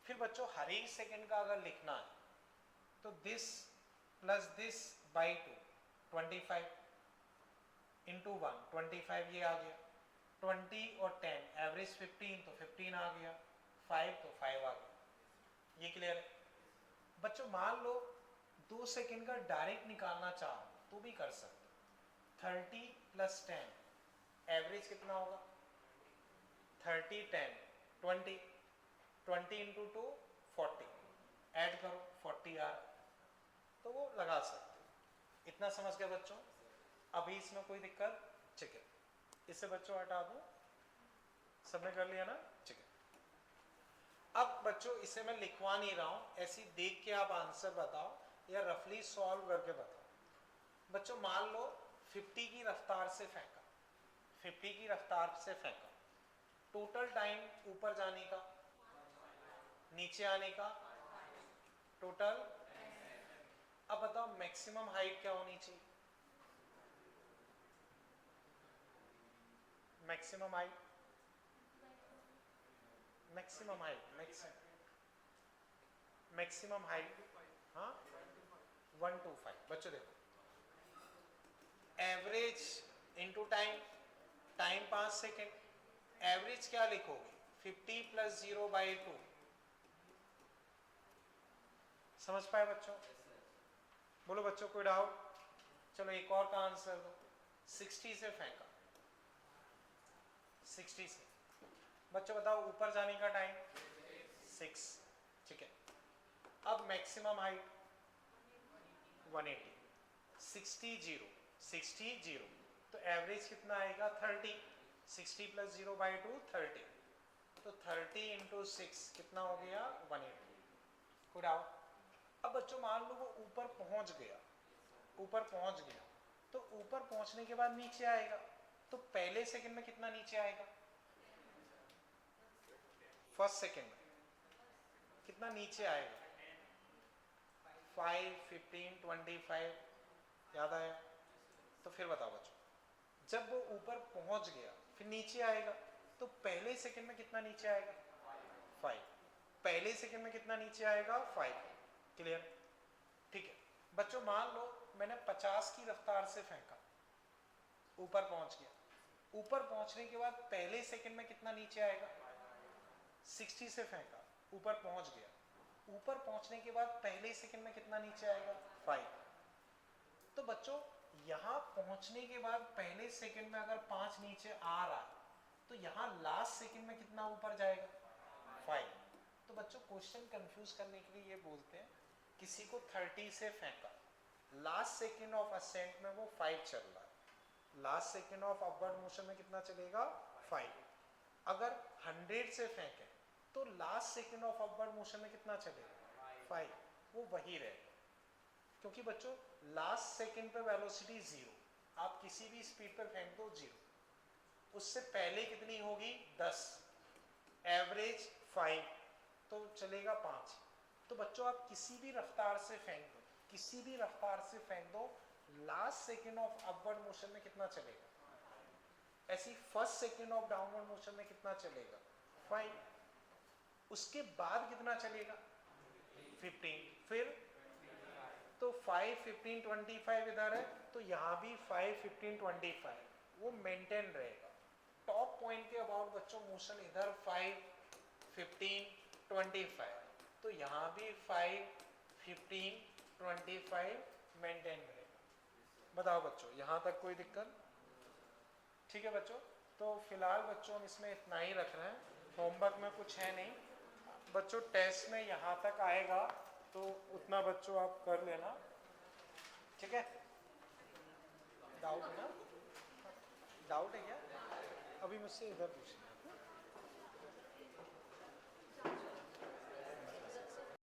फिर बच्चों हर एक सेकेंड का अगर लिखना है तो this plus this by 2 25 into 1 25 ये आ गया, 20 और 10 एवरेज 15 तो 15 आ गया, 5 तो 5 आ गया। ये क्लियर है बच्चों? मान लो 2 सेकेंड का डायरेक्ट निकालना चाहो तो भी कर सकते हो। 30 प्लस 10 एवरेज कितना होगा 30 10 20, 20 इंटू 2 40, ऐड करो 40 आ रहा, तो वो लगा सकते हो। इतना समझ गए बच्चों? अभी इसमें कोई दिक्कत? ठीक है, इसे बच्चों हटा दो, सबने कर लिया ना? ठीक है। अब बच्चों इसे मैं लिखवा नहीं रहा हूं, ऐसी देख के आप आंसर बताओ या रफली सॉल्व करके बताओ। बच्चों मान लो 50 की रफ्तार से फेंका, 50 की रफ्तार से फेंका, टोटल टाइम ऊपर जाने का नीचे आने का टोटल। अब बताओ मैक्सिमम हाइट क्या होनी चाहिए? Maximum height, maximum height, maximum height, हाँ 125। बच्चों देखो average into time, time 5 second, average क्या लिखोगे 50 प्लस 0 बाई 2। समझ पाए बच्चों? बोलो बच्चों कोई डाउट? चलो एक और का आंसर दो। 60 से फेंका, 60 से बच्चों बताओ ऊपर जाने का टाइम 6, ठीक है। अब मैक्सिमम हाइट 180, 60 0, 60 0, तो एवरेज कितना आएगा 30, 60 प्लस 0 बाई 2 30, तो 30 इंटू 6 कितना हो गया 180। कोई डाउट? अब बच्चों मान लो वो ऊपर पहुंच गया, ऊपर पहुंच गया, तो ऊपर पहुंचने के बाद नीचे आएगा, तो पहले सेकंड में कितना नीचे आएगा? फर्स्ट सेकंड में कितना नीचे आएगा? 5 15 25, याद आया? तो फिर बताओ बच्चों, जब वो ऊपर पहुंच गया फिर नीचे आएगा, तो पहले सेकंड में कितना नीचे आएगा 5, पहले सेकंड में कितना नीचे आएगा 5। क्लियर? ठीक है बच्चों मान लो मैंने 50 की रफ्तार से फेंका, ऊपर पहुंच गया, ऊपर पहुंचने के बाद पहले सेकंड में कितना नीचे आएगा? 60 से फेंका, ऊपर पहुंच गया, ऊपर पहुंचने के बाद पहले सेकंड में कितना नीचे आएगा 5। तो बच्चों यहां पहुंचने के बाद पहले सेकंड में अगर 5 नीचे आ रहा है, तो यहां लास्ट सेकंड में कितना ऊपर जाएगा 5। तो बच्चों क्वेश्चन कंफ्यूज करने के लिए ये बोलते हैं, किसी को 30 से फेंका, लास्ट सेकंड ऑफ असेंट में वो 5 चल रहा है, last second of upward motion में कितना चलेगा 5। अगर 100 से फेंके तो last second of upward motion में कितना चलेगा 5, वो वही रहेगा। क्योंकि बच्चों लास्ट सेकंड पे वेलोसिटी 0, आप किसी भी स्पीड पर फेंक दो 0, उससे पहले कितनी होगी 10, एवरेज 5, तो चलेगा 5। तो बच्चों आप किसी भी रफ्तार से फेंक दो, किसी भी रफ्तार से फेंक दो, last second of upward motion में कितना चलेगा, ऐसी first second of downward motion में कितना चलेगा 5, उसके बाद कितना चलेगा 15, फिर तो 5 15 25 इधर है, तो यहाँ भी 5 15 25 वो मेंटेन रहेगा। टॉप पॉइंट के अबाउट बच्चों मोशन इधर 5 15 25, तो यहाँ भी 5 15 25 मेंटेन रहेगा। बताओ बच्चों यहाँ तक कोई दिक्कत? ठीक है बच्चों, तो फिलहाल बच्चों हम इसमें इतना ही रख रहे हैं, होमवर्क में कुछ है नहीं बच्चों, टेस्ट में यहाँ तक आएगा तो उतना बच्चों आप कर लेना, ठीक है। डाउट है ना? डाउट है क्या? अभी मुझसे इधर पूछिए।